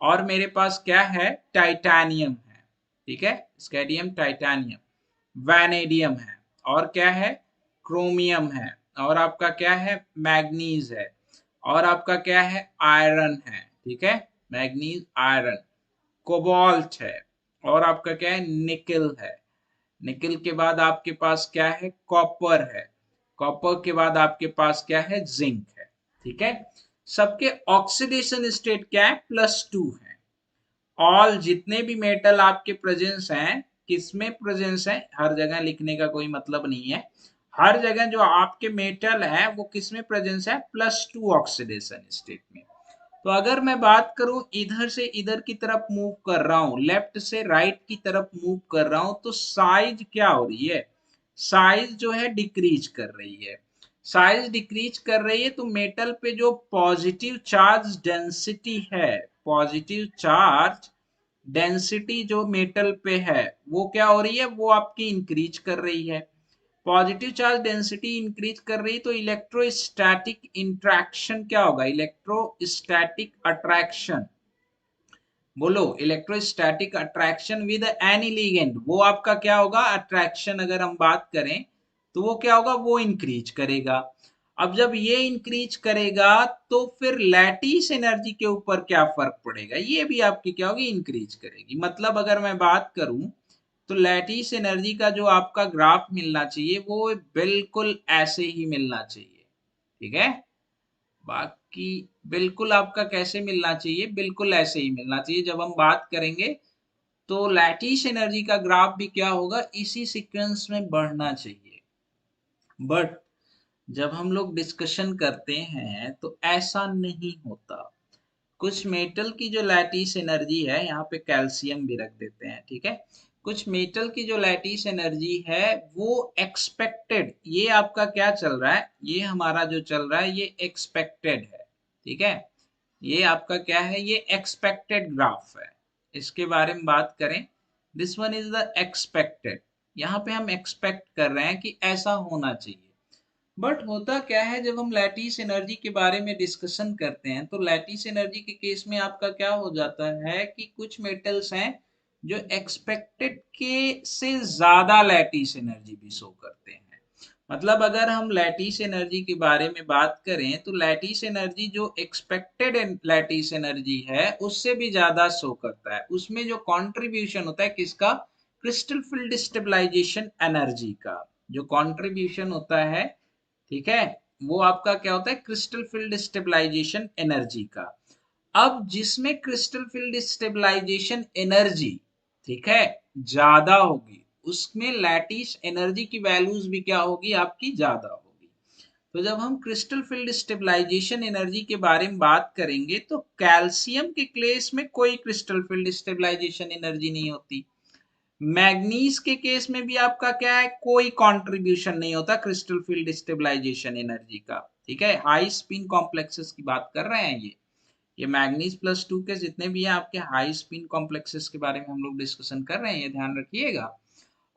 और मेरे पास क्या है, टाइटेनियम है, ठीक है, स्कैडियम टाइटेनियम, वैनेडियम है, और क्या है, क्रोमियम है, और आपका क्या है, मैग्नीज है, और आपका क्या है, आयरन है, ठीक है, मैग्नीज आयरन, कोबाल्ट है, और आपका क्या है, निकल है, निकल के बाद आपके पास क्या है, कॉपर है, कॉपर के बाद आपके पास क्या है, जिंक है, ठीक है। सबके ऑक्सीडेशन स्टेट क्या है, +2 है। ऑल जितने भी मेटल आपके प्रेजेंस हैं, किसमें प्रेजेंस है, हर जगह लिखने का कोई मतलब नहीं है, हर जगह जो आपके मेटल है वो किस में प्रेजेंस है, +2 ऑक्सीडेशन स्टेट में। तो अगर मैं बात करूं इधर से इधर की तरफ मूव कर रहा हूं, लेफ्ट से राइट की तरफ मूव कर रहा हूं, तो साइज क्या हो रही है, साइज जो है डिक्रीज कर रही है। साइज डिक्रीज कर रही है तो मेटल पे जो पॉजिटिव चार्ज डेंसिटी है, पॉजिटिव चार्ज डेंसिटी जो मेटल पे है वो क्या हो रही है, वो आपकी इंक्रीज कर रही है। पॉजिटिव चार्ज डेंसिटी इंक्रीज कर रही तो इलेक्ट्रोस्टैटिक इंट्रैक्शन क्या होगा, इलेक्ट्रोस्टैटिक अट्रैक्शन, बोलो electrostatic attraction with any ligand, वो आपका क्या होगा, अट्रैक्शन अगर हम बात करें तो वो क्या होगा, वो इंक्रीज करेगा। अब जब ये इंक्रीज करेगा तो फिर लैटिस एनर्जी के ऊपर क्या फर्क पड़ेगा, ये भी आपकी क्या होगी, इंक्रीज करेगी। मतलब अगर मैं बात करूं तो लैटिस एनर्जी का जो आपका ग्राफ मिलना चाहिए वो बिल्कुल ऐसे ही मिलना चाहिए, ठीक है। बाकी बिल्कुल आपका कैसे मिलना चाहिए, बिल्कुल ऐसे ही मिलना चाहिए। जब हम बात करेंगे तो लैटिस एनर्जी का ग्राफ भी क्या होगा, इसी सीक्वेंस में बढ़ना चाहिए। बट जब हम लोग डिस्कशन करते हैं तो ऐसा नहीं होता। कुछ मेटल की जो लैटिस एनर्जी है, यहाँ पे कैल्शियम भी रख देते हैं, ठीक है। कुछ मेटल की जो लैटिस एनर्जी है वो एक्सपेक्टेड, ये आपका क्या चल रहा है, ये हमारा जो चल रहा है ये एक्सपेक्टेड है, ठीक है। ये आपका क्या है, ये एक्सपेक्टेड ग्राफ है। इसके बारे में बात करें, this one is the expected, यहाँ पे हम एक्सपेक्ट कर रहे हैं कि ऐसा होना चाहिए। बट होता क्या है, जब हम लैटिस एनर्जी के बारे में डिस्कशन करते हैं तो लैटिस एनर्जी के केस में आपका क्या हो जाता है कि कुछ मेटल्स हैं जो एक्सपेक्टेड के से ज्यादा लैटिस एनर्जी भी शो करते हैं। मतलब अगर हम लैटिस एनर्जी के बारे में बात करें तो लैटिस एनर्जी जो एक्सपेक्टेड लैटिस एनर्जी है उससे भी ज्यादा शो करता है। उसमें जो कंट्रीब्यूशन होता है किसका, क्रिस्टल फील्ड स्टेबलाइजेशन एनर्जी का जो कंट्रीब्यूशन होता है, ठीक है, वो आपका क्या होता है, क्रिस्टल फील्ड स्टेबलाइजेशन एनर्जी का। अब जिसमें क्रिस्टल फील्ड स्टेबलाइजेशन एनर्जी, ठीक है, ज्यादा होगी उसमें लैटिस एनर्जी की वैल्यूज भी क्या होगी, आपकी ज्यादा होगी। तो जब हम क्रिस्टल फील्ड स्टेबलाइजेशन एनर्जी के बारे में बात करेंगे तो कैल्शियम के केस में कोई क्रिस्टल फील्ड स्टेबलाइजेशन एनर्जी नहीं होती। मैग्नीज के केस में भी आपका क्या है, कोई कंट्रीब्यूशन नहीं होता क्रिस्टल फील्ड स्टेबलाइजेशन एनर्जी का, ठीक है। हाई स्पिन कॉम्प्लेक्सेस की बात कर रहे हैं ये मैग्नीज +2 के जितने भी हैं आपके हाई स्पिन कॉम्प्लेक्सेस के बारे में हम लोग डिस्कशन कर रहे हैं, ये ध्यान रखिएगा।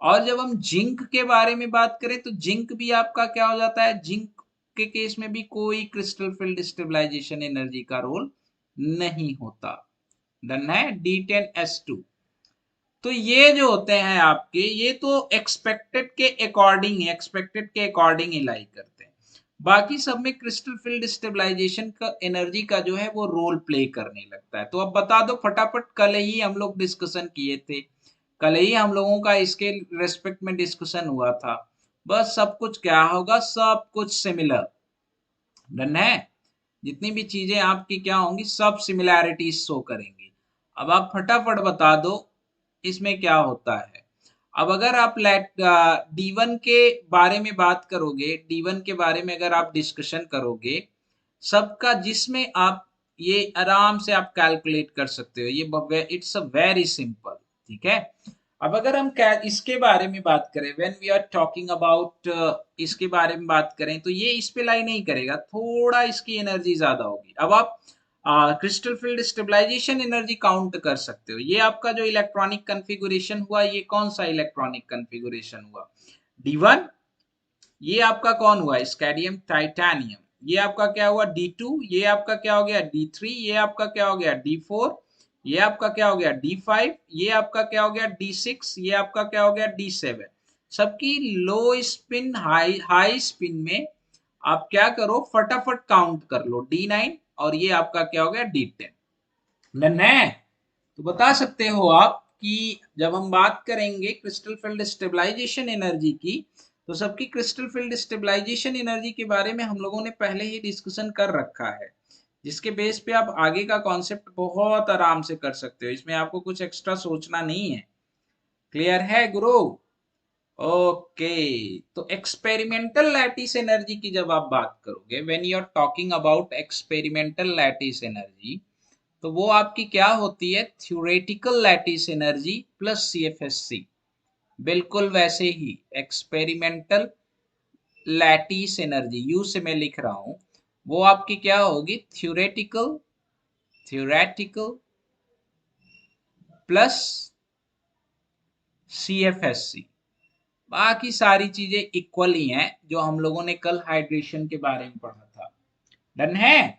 और जब हम जिंक के बारे में बात करें तो जिंक भी आपका क्या हो जाता है, जिंक के केस में भी कोई क्रिस्टल फील्ड स्टेबलाइजेशन एनर्जी का रोल नहीं होता। डन है, D10S2। तो ये जो होते हैं आपके, ये तो एक्सपेक्टेड के अकॉर्डिंग ही लाई करते हैं। बाकी सब में क्रिस्टल फील्ड स्टेबलाइजेशन का एनर्जी का जो है वो रोल प्ले करने लगता है। तो अब बता दो फटाफट, कल ही हम लोग डिस्कशन किए थे, कल ही हम लोगों का इसके रेस्पेक्ट में डिस्कशन हुआ था। बस सब कुछ क्या होगा, सब कुछ सिमिलर। डन है, जितनी भी चीजें आपकी क्या होंगी सब सिमिलैरिटीज शो करेंगी। अब आप फटाफट बता दो इसमें क्या होता है। अब अगर आप D1 के बारे में बात करोगे, D1 के बारे में अगर आप डिस्कशन करोगे सबका, जिसमें आप ये आराम से आप कैलकुलेट कर सकते हो, ये इट्स अ वेरी सिंपल, ठीक है। अब अगर हम इसके बारे में बात करें, when we are talking about इसके बारे में बात करें तो ये इस पे लाई नहीं करेगा, थोड़ा इसकी एनर्जी ज्यादा होगी। अब आप crystal field stabilization energy count कर सकते हो। ये आपका जो इलेक्ट्रॉनिक कन्फिगुरेशन हुआ, ये कौन सा इलेक्ट्रॉनिक कन्फिगुरेशन हुआ, D1। ये आपका कौन हुआ, स्कैडियम टाइटेनियम। ये आपका क्या हुआ, D2। ये आपका क्या हो गया, D3। ये आपका क्या हो गया, D4। ये आपका क्या हो गया, D5। ये आपका क्या हो गया, D6। ये आपका क्या हो गया, D7। सबकी लो स्पिन हाई हाई स्पिन में आप क्या करो, फटाफट काउंट कर लो, D9। और ये आपका क्या हो गया, D10। डन है। तो बता सकते हो आप कि जब हम बात करेंगे क्रिस्टल फील्ड स्टेबलाइजेशन एनर्जी की, तो सबकी क्रिस्टल फील्ड स्टेबलाइजेशन एनर्जी के बारे में हम लोगों ने पहले ही डिस्कशन कर रखा है, जिसके बेस पे आप आगे का कॉन्सेप्ट बहुत आराम से कर सकते हो। इसमें आपको कुछ एक्स्ट्रा सोचना नहीं है। क्लियर है गुरु? ओके, तो एक्सपेरिमेंटल लैटिस एनर्जी की जब आप बात करोगे, when you are talking about experimental lattice energy, तो वो आपकी क्या होती है? Theoretical lattice energy plus CFSE. बिल्कुल वैसे ही एक्सपेरिमेंटल लैटिस एनर्जी, यू से मैं लिख रहा हूं, वो आपकी क्या होगी? Theoretical plus CFSE. बाकी सारी चीजें इक्वल ही हैं जो हम लोगों ने कल हाइड्रेशन के बारे में पढ़ा था। डन है?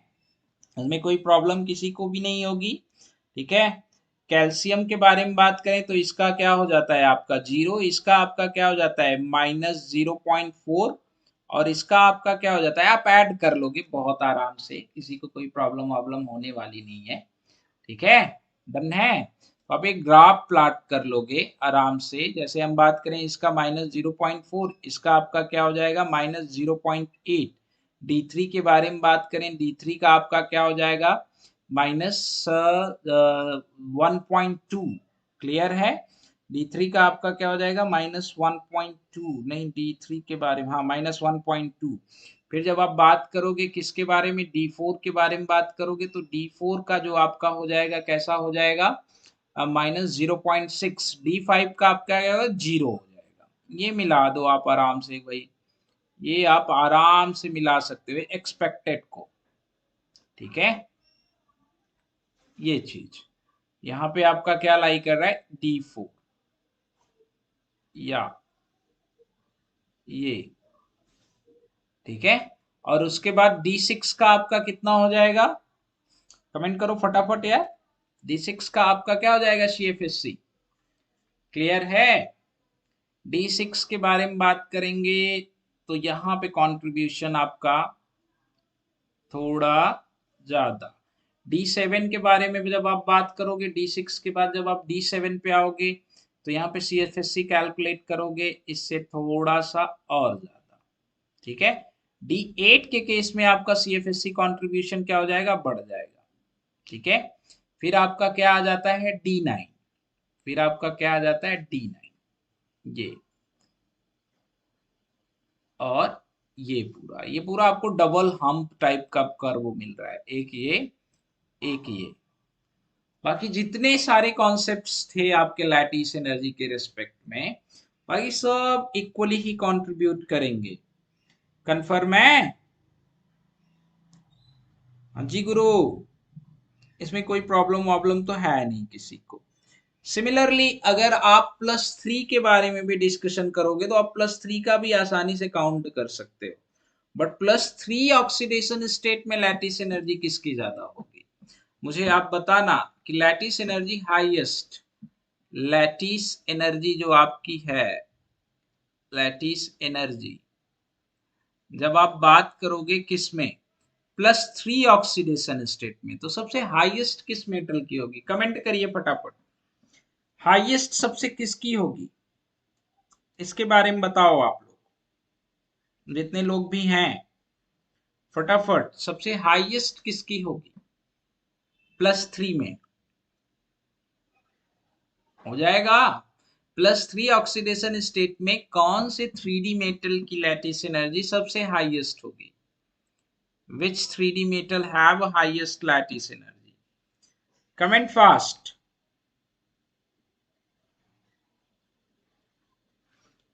उसमें कोई प्रॉब्लम किसी को भी नहीं होगी। ठीक है। कैल्शियम के बारे में बात करें तो इसका क्या हो जाता है आपका 0, इसका आपका क्या हो जाता है -0.4, और इसका आपका क्या हो जाता है, आप ऐड कर लोगे बहुत आराम से, किसी को कोई प्रॉब्लम वॉब्लम होने वाली नहीं है। ठीक है। डन है। तो आप एक ग्राफ प्लॉट कर लोगे आराम से। जैसे हम बात करें इसका -0.4, इसका आपका क्या हो जाएगा -0.8। D3 के बारे में बात करें, D3 का आपका क्या हो जाएगा -1.2। क्लियर है? D3 का आपका क्या हो जाएगा -1.2, नहीं D3 के बारे में, हाँ -1.2। फिर जब आप बात करोगे किसके बारे में, D4 के बारे में बात करोगे, तो D4 का जो आपका हो जाएगा कैसा हो जाएगा -0.6। D5 का आपका क्या होगा 0 हो जाएगा। ये मिला दो आप आराम से भाई, ये आप आराम से मिला सकते हो एक्सपेक्टेड को। ठीक है। ये चीज यहाँ पे आपका क्या लाई कर रहा है D4, या ये। ठीक है। और उसके बाद D6 का आपका कितना हो जाएगा, कमेंट करो फटाफट यार। D6 का आपका क्या हो जाएगा CFSC। क्लियर है? D6 के बारे में बात करेंगे तो यहाँ पे कंट्रीब्यूशन आपका थोड़ा ज्यादा। D7 के बारे में भी जब आप बात करोगे, D6 के बाद जब आप D7 पे आओगे तो यहाँ पे CFSC कैलकुलेट करोगे इससे थोड़ा सा और ज्यादा। ठीक है। D8 के केस में आपका CFSC कंट्रीब्यूशन क्या हो जाएगा, बढ़ जाएगा। ठीक है। फिर आपका क्या आ जाता है D9, फिर आपका क्या आ जाता है D9, ये। और ये पूरा आपको डबल हम्प टाइप का कर्व मिल रहा है, एक ये, एक ये। बाकी जितने सारे कॉन्सेप्ट्स थे आपके लैटिस एनर्जी के रेस्पेक्ट में, बाकी सब इक्वली ही कंट्रीब्यूट करेंगे। कंफर्म है? हाँ जी गुरु, इसमें कोई प्रॉब्लम वॉब्लम तो है नहीं किसी को। सिमिलरली अगर आप +3 के बारे में भी डिस्कशन करोगे तो आप +3 का भी आसानी से काउंट कर सकते हो। बट +3 ऑक्सीडेशन स्टेट में लैटिस एनर्जी किसकी ज्यादा होगी? मुझे आप बताना कि lattice energy highest, lattice energy जो आपकी है, लैटिस एनर्जी जब आप बात करोगे किस में, +3 ऑक्सीडेशन स्टेट में, तो सबसे हाईएस्ट किस मेटल की होगी? कमेंट करिए फटाफट, हाईएस्ट सबसे किसकी होगी, इसके बारे में बताओ आप लोग, जितने लोग भी हैं फटाफट, सबसे हाईएस्ट किसकी होगी +3 में? हो जाएगा। +3 ऑक्सीडेशन स्टेट में कौन से 3D मेटल की लैटिस एनर्जी सबसे हाईएस्ट होगी? विच 3D metal have highest lattice energy? Comment fast.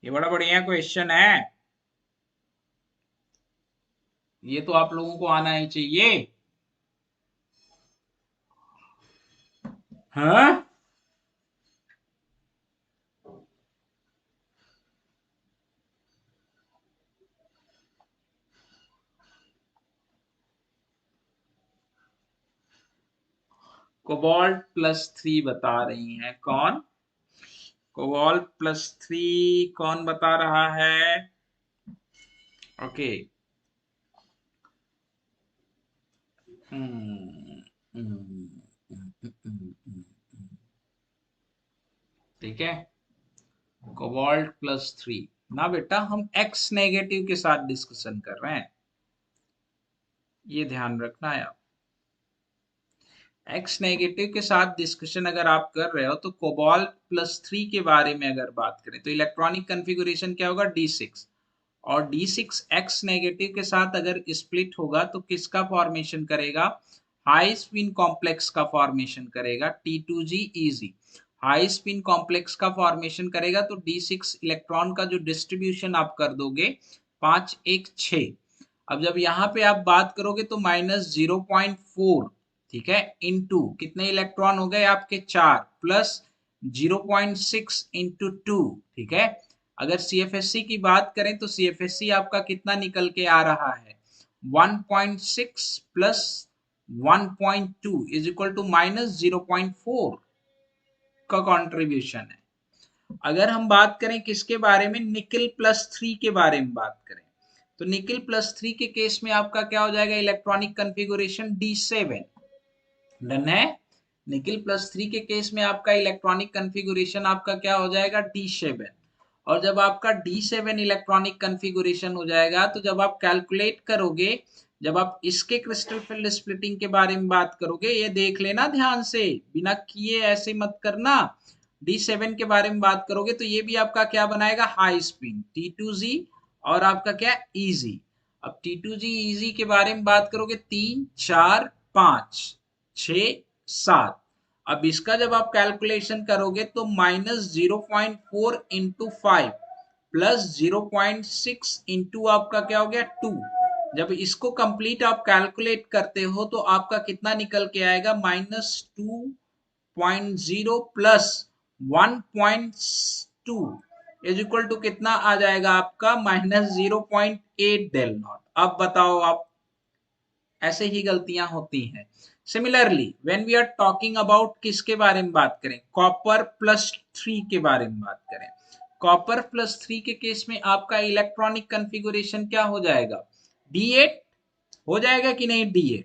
ये बड़ा बढ़िया क्वेश्चन है, ये तो आप लोगों को आना ही चाहिए। हाँ, कोबाल्ट +3 बता रही हैं कौन? कोबाल्ट +3 कौन बता रहा है? ओके। ठीक है। कोबाल्ट +3 ना बेटा, हम एक्स नेगेटिव के साथ डिस्कशन कर रहे हैं, ये ध्यान रखना है आप। एक्स नेगेटिव के साथ डिस्कशन अगर आप कर रहे हो तो कोबाल्ट +3 के बारे में अगर बात करें तो इलेक्ट्रॉनिक कन्फिगुरेशन क्या होगा D6, और D6 एक्स नेगेटिव के साथ अगर स्प्लिट होगा तो किसका फॉर्मेशन करेगा, हाई स्पिन कॉम्प्लेक्स का फॉर्मेशन करेगा, T2G हाई स्पिन कॉम्प्लेक्स का फॉर्मेशन करेगा। तो D6 इलेक्ट्रॉन का जो डिस्ट्रीब्यूशन आप कर दोगे 5 1 6। अब जब यहाँ पे आप बात करोगे तो -0.4, ठीक है, इंटू कितने इलेक्ट्रॉन हो गए आपके 4, प्लस 0.6 इंटू 2, ठीक है। अगर CFSC की बात करें तो CFSC आपका कितना निकल के आ रहा है, 1.6 प्लस 1.2 इज इक्वल टू -0.4 का कंट्रीब्यूशन है। अगर हम बात करें किसके बारे में, निकिल +3 के बारे में बात करें तो निकिल +3 के केस में आपका क्या हो जाएगा, इलेक्ट्रॉनिक कन्फिगुरेशन D7 डन है। निकिल +3 के केस में आपका इलेक्ट्रॉनिक कन्फिगुरेशन आपका क्या हो जाएगा, D7। और जब आपका D7 इलेक्ट्रॉनिक कन्फिगुरेशन हो जाएगा तो जब आप कैलकुलेट करोगे, जब आप इसके क्रिस्टल फील्ड स्प्लिटिंग के बारे में बात करोगे, ये देख लेना ध्यान से, बिना किए ऐसे मत करना। D7 के बारे में बात करोगे तो ये भी आपका क्या बनाएगा, हाई स्पिन T2G, और आपका क्या इजी। अब T2G इजी के बारे में बात करोगे 3 4 5 6 7। अब इसका जब आप कैलकुलेशन करोगे तो -0.4 इंटू 5 प्लस 0.6 इंटू आपका क्या हो गया 2। जब इसको कंप्लीट आप कैलकुलेट करते हो तो आपका कितना निकल के आएगा, -2.0 प्लस 1.2 इज इक्वल टू कितना आ जाएगा आपका, -0.8 डेल नॉट। अब बताओ आप, ऐसे ही गलतियां होती हैं। Similarly when we are talking about किसके बारे में बात करें, कॉपर+3 के बारे में बात करें, कॉपर+3 के केस में आपका इलेक्ट्रॉनिक कन्फिगुरेशन क्या हो जाएगा, D8 हो जाएगा कि नहीं, D8।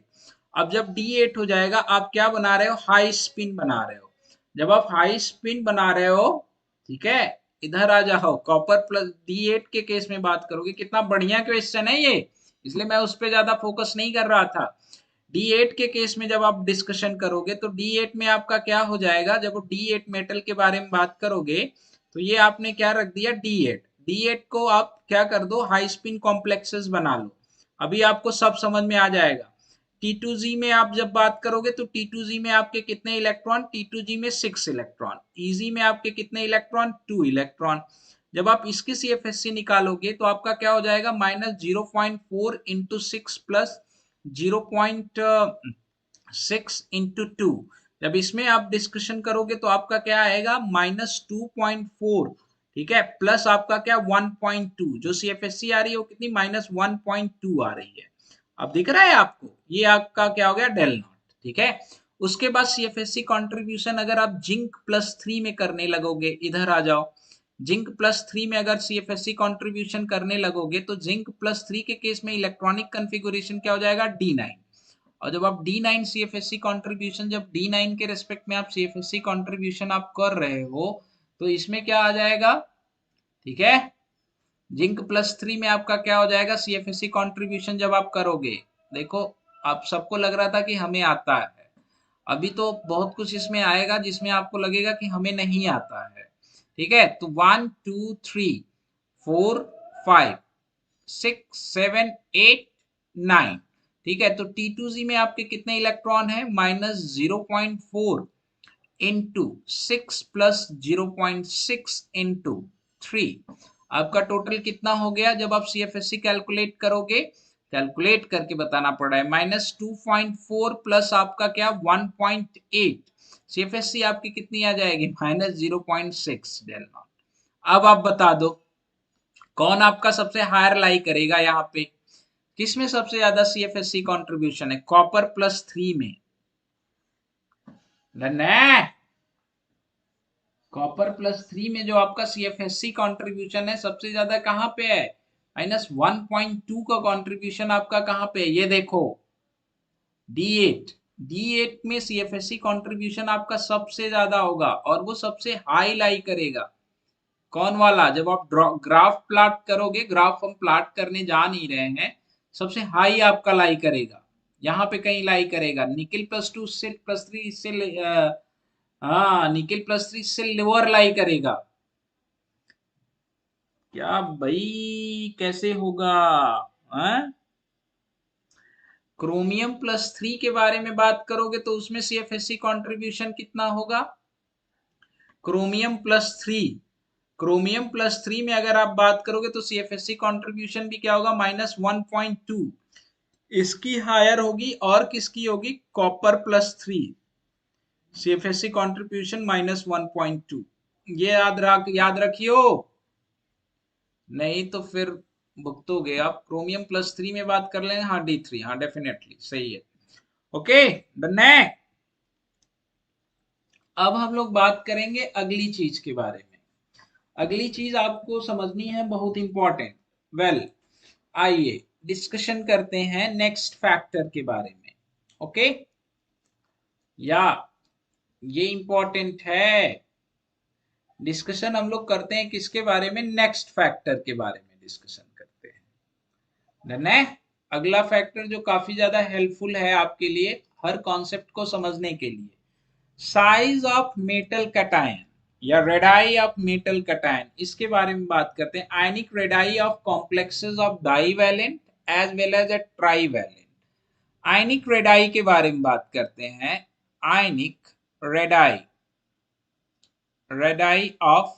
अब जब D8 हो जाएगा आप क्या बना रहे हो, हाई स्पिन बना रहे हो। जब आप हाई स्पिन बना रहे हो, ठीक है, इधर आ जाओ, कॉपर+D8 के केस में बात करोगे, कितना बढ़िया क्वेश्चन है ये, इसलिए मैं उस पर ज्यादा फोकस नहीं कर रहा था। D8 के केस में जब आप डिस्कशन करोगे तो D8 में आपका क्या हो जाएगा, जब D8 मेटल के बारे में बात करोगे तो ये आपने क्या रख दिया, D8। D8 को आप क्या कर दो, हाई स्पिन कॉम्प्लेक्सेस बना लो। अभी आपको सब समझ में आ जाएगा। T2G में आप जब बात करोगे तो T2G में आपके कितने इलेक्ट्रॉन, T2G में 6 इलेक्ट्रॉन, EG में आपके कितने इलेक्ट्रॉन, 2 इलेक्ट्रॉन। जब आप इसकी CFSC निकालोगे तो आपका क्या हो जाएगा, -0.4 इंटू 6 प्लस 0.6 इंटू 2। जब इसमें आप डिस्कशन करोगे तो आपका क्या आएगा, -2.4, ठीक है, प्लस आपका क्या 1.2, जो CFSC आ रही है वो कितनी, -1.2 आ रही है। अब दिख रहा है आपको, ये आपका क्या हो गया, डेल नॉट, ठीक है। उसके बाद CFSC कंट्रीब्यूशन अगर आप जिंक+3 में करने लगोगे, इधर आ जाओ, जिंक+3 में अगर CFSC कंट्रीब्यूशन करने लगोगे तो जिंक+3 के केस में इलेक्ट्रॉनिक कन्फिगुरेशन क्या हो जाएगा, D9। और जब आप D9 CFSC कंट्रीब्यूशन, जब D9 के रेस्पेक्ट में आप CFSC कंट्रीब्यूशन आप कर रहे हो तो इसमें क्या आ जाएगा, ठीक है, जिंक+3 में आपका क्या हो जाएगा, CFSC कंट्रीब्यूशन जब आप करोगे, देखो आप सबको लग रहा था कि हमें आता है, अभी तो बहुत कुछ इसमें आएगा जिसमें आपको लगेगा कि हमें नहीं आता है, ठीक है। तो 1 2 3 4 5 6 7 8 9, ठीक है। तो T2G में आपके कितने इलेक्ट्रॉन है, -0.4 इंटू 6 प्लस 0.6 इंटू 3। आपका टोटल कितना हो गया, जब आप CFSC कैलकुलेट करोगे, कैलकुलेट करके बताना पड़ रहा है, -2.4 प्लस आपका क्या 1.8, CFSC आपकी कितनी आ जाएगी, -0.6 डेल नॉट। अब आप बता दो कौन आपका सबसे हायर लाई करेगा, यहाँ पे किसमें सबसे ज्यादा CFSC कंट्रीब्यूशन है, कॉपर+3 में, डन है। कॉपर+3 में जो आपका CFSC कंट्रीब्यूशन है सबसे ज्यादा कहां पे है, -1.2 का कंट्रीब्यूशन आपका कहां पे है, ये देखो D8। D8 में CFSC कंट्रीब्यूशन आपका सबसे ज्यादा होगा और वो सबसे हाई लाई करेगा। कौन वाला, जब आप ग्राफ प्लॉट करोगे, ग्राफ हम प्लॉट करने जा नहीं रहे हैं, सबसे हाई आपका लाई करेगा, यहाँ पे कहीं लाई करेगा। निकिल प्लस 2 से प्लस 3 इससे हाँ निकिल प्लस 3 से लोअर लाई करेगा। क्या भाई कैसे होगा? हाँ, क्रोमियम प्लस 3 के बारे में बात करोगे तो उसमें सीएफएससी कंट्रीब्यूशन कितना होगा? क्रोमियम प्लस 3, क्रोमियम प्लस 3 में अगर आप बात करोगे तो सीएफएससी कंट्रीब्यूशन भी क्या होगा? -1.2। इसकी हायर होगी और किसकी होगी? Copper plus 3, CFSC contribution -1.2। ये याद रखियो, नहीं तो फिर भुगतोगे आप। क्रोमियम प्लस 3 में बात कर लें, हाँ D3, हाँ डेफिनेटली सही है। ओके डन है। अब हम लोग बात करेंगे अगली चीज के बारे में। अगली चीज आपको समझनी है, बहुत इंपॉर्टेंट। वेल आइए डिस्कशन करते हैं नेक्स्ट फैक्टर के बारे में। ओके या ये इंपॉर्टेंट है। डिस्कशन हम लोग करते हैं किसके बारे में? नेक्स्ट फैक्टर के बारे में डिस्कशन करते हैं। डन है। अगला फैक्टर जो काफी ज्यादा हेल्पफुल है आपके लिए हर कॉन्सेप्ट को समझने के लिए, साइज ऑफ मेटल कटायन या रेडाई ऑफ मेटल कटायन, इसके बारे में बात करते हैं। Ionic radii of complexes of divalent as well as a trivalent. Ionic radii के बारे में बात करते हैं। Ionic radii, radii of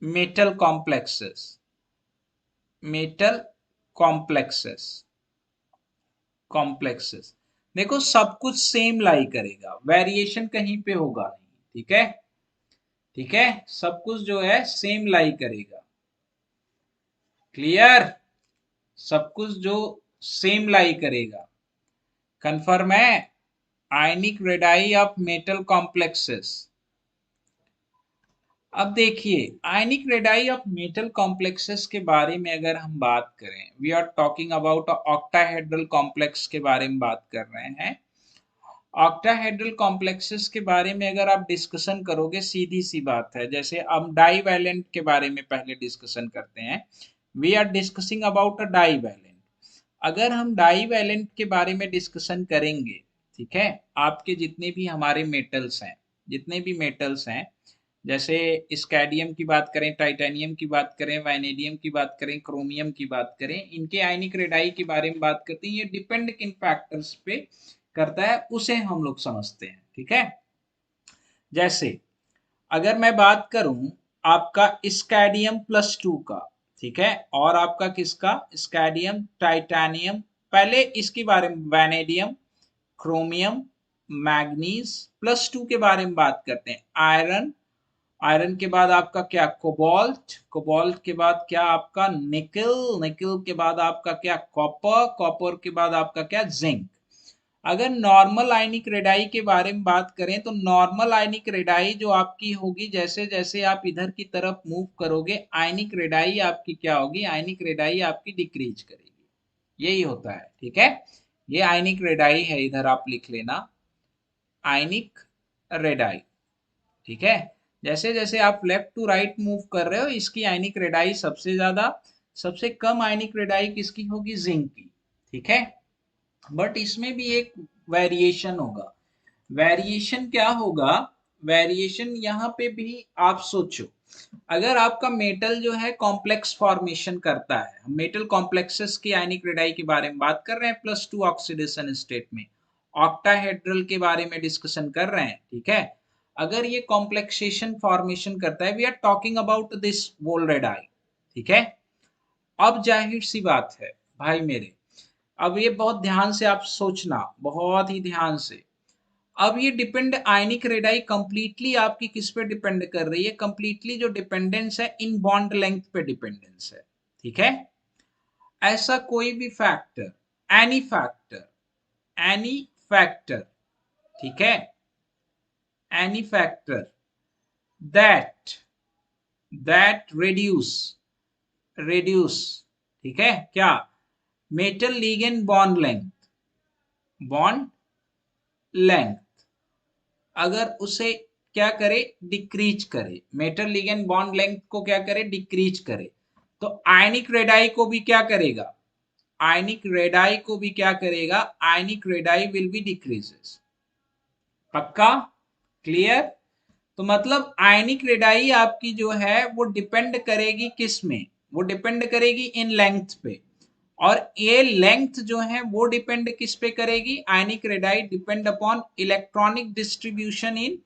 metal complexes, metal complexes, complexes. देखो सब कुछ सेम लाई करेगा, वेरिएशन कहीं पे होगा नहीं। ठीक है, ठीक है, सब कुछ जो है सेम लाई करेगा। क्लियर? सब कुछ जो सेम लाई करेगा। कंफर्म है? Ionic radii of metal complexes. अब देखिए ionic radii of metal complexes के बारे में अगर हम बात करें, we are talking about octahedral complex के बारे में बात कर रहे हैं। ऑक्टाहेड्रल कॉम्प्लेक्सेस के बारे में अगर आप डिस्कशन करोगे, सीधी सी बात है, जैसे हम डाइवैलेंट के बारे में पहले डिस्कशन करते हैं। We are discussing about a divalent. अगर हम डाइवैलेंट के बारे में डिस्कशन करेंगे, ठीक है, आपके जितने भी हमारे मेटल्स हैं, जितने भी मेटल्स हैं, जैसे स्कैडियम की बात करें, टाइटेनियम की बात करें, वैनेडियम की बात करें, क्रोमियम की बात करें, इनके आयनिक रेडाई के बारे में बात करते हैं। ये डिपेंड किन फैक्टर्स पे करता है उसे हम लोग समझते हैं। ठीक है, जैसे अगर मैं बात करूं आपका स्कैडियम प्लस 2 का, ठीक है, और आपका किसका? स्कैडियम टाइटेनियम। पहले इसके बारे में वैनेडियम, क्रोमियम, मैग्नीज प्लस 2 के बारे में बात करते हैं। आयरन, आयरन के बाद आपका क्या? कोबाल्ट, कोबाल्ट के बाद क्या आपका? निकल, निकल के बाद आपका क्या? कॉपर, कॉपर के बाद आपका क्या? जिंक। अगर नॉर्मल आयनिक रेडाई के बारे में बात करें तो नॉर्मल आयनिक रेडाई जो आपकी होगी, जैसे जैसे आप इधर की तरफ मूव करोगे आयनिक रेडाई आपकी क्या होगी? आयनिक रेडाई आपकी डिक्रीज करेगी। यही होता है। ठीक है, ये आयनिक रेडाई है, इधर आप लिख लेना आयनिक रेडाई। ठीक है, जैसे जैसे आप लेफ्ट टू राइट मूव कर रहे हो, इसकी आयनिक रेडाई सबसे ज्यादा, सबसे कम आयनिक रेडाई किसकी होगी? जिंक की। ठीक है, बट इसमें भी एक वेरिएशन होगा। वेरिएशन क्या होगा? वेरिएशन यहाँ पे भी आप सोचो, अगर आपका मेटल जो है कॉम्प्लेक्स फॉर्मेशन करता है, हम मेटल कॉम्प्लेक्सेस की आयनिक रेडाई के बारे में बात कर रहे हैं +2 ऑक्सीडेशन स्टेट में, ऑक्टाहेड्रल के बारे में डिस्कशन कर रहे हैं। ठीक है, अगर ये कॉम्प्लेक्सेशन फॉर्मेशन करता है, we are talking about this whole radii. ठीक है, अब जाहिर सी बात है भाई मेरे, अब ये बहुत ध्यान से आप सोचना, बहुत ही ध्यान से। अब ये डिपेंड, आयनिक रेडाई कंप्लीटली आपकी किस पे डिपेंड कर रही है? कंप्लीटली जो डिपेंडेंस है इन बॉन्ड लेंथ पे डिपेंडेंस है। ठीक है, ऐसा कोई भी factor, any factor, any factor, ठीक है, any factor that that reduce, ठीक है, क्या? Metal ligand bond length, bond length, अगर उसे क्या करे? डिक्रीज करे, मेटल लिगेंड बॉन्ड लेंथ को क्या करे? डिक्रीज करे, तो आयनिक रेडाई को भी क्या करेगा? आयनिक रेडाई को भी क्या करेगा, आयनिक रेडाई विल बी डिक्रीजेस। पक्का, क्लियर। तो मतलब आयनिक रेडाई आपकी जो है वो डिपेंड करेगी किस में, वो डिपेंड करेगी इन लेंथ पे, और ये लेंथ जो है वो डिपेंड किस पे करेगी, ionic radii depend upon electronic distribution in,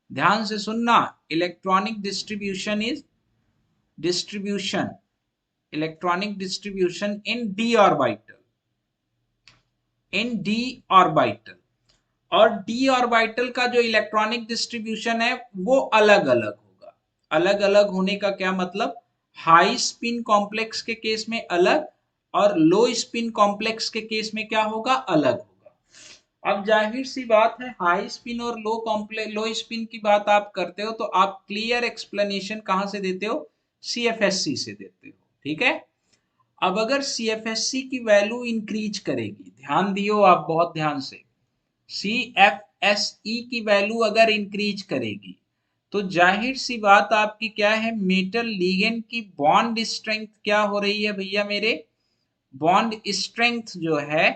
ध्यान से सुनना, electronic distribution is distribution, electronic distribution in d orbital, in d orbital. और डी ऑर्बिटल का जो इलेक्ट्रॉनिक डिस्ट्रीब्यूशन है वो अलग अलग होगा। अलग अलग होने का क्या मतलब, हाई स्पिन कॉम्प्लेक्स के केस में अलग, और लो स्पिन कॉम्प्लेक्स के केस में क्या होगा, अलग होगा। अब जाहिर सी बात है, हाई स्पिन और लो कॉम्प्लेक्स, लो स्पिन की बात आप करते हो तो आप क्लियर एक्सप्लेनेशन कहां से देते हो, सीएफएससी से देते हो, ठीक है। अब अगर सीएफएससी की वैल्यू इंक्रीज करेगी, ध्यान दियो आप बहुत ध्यान से, CFSE की वैल्यू अगर इंक्रीज करेगी तो जाहिर सी बात आपकी क्या है, मेटल लिगेंड की बॉन्ड स्ट्रेंथ क्या हो रही है भैया मेरे, बॉन्ड स्ट्रेंथ जो है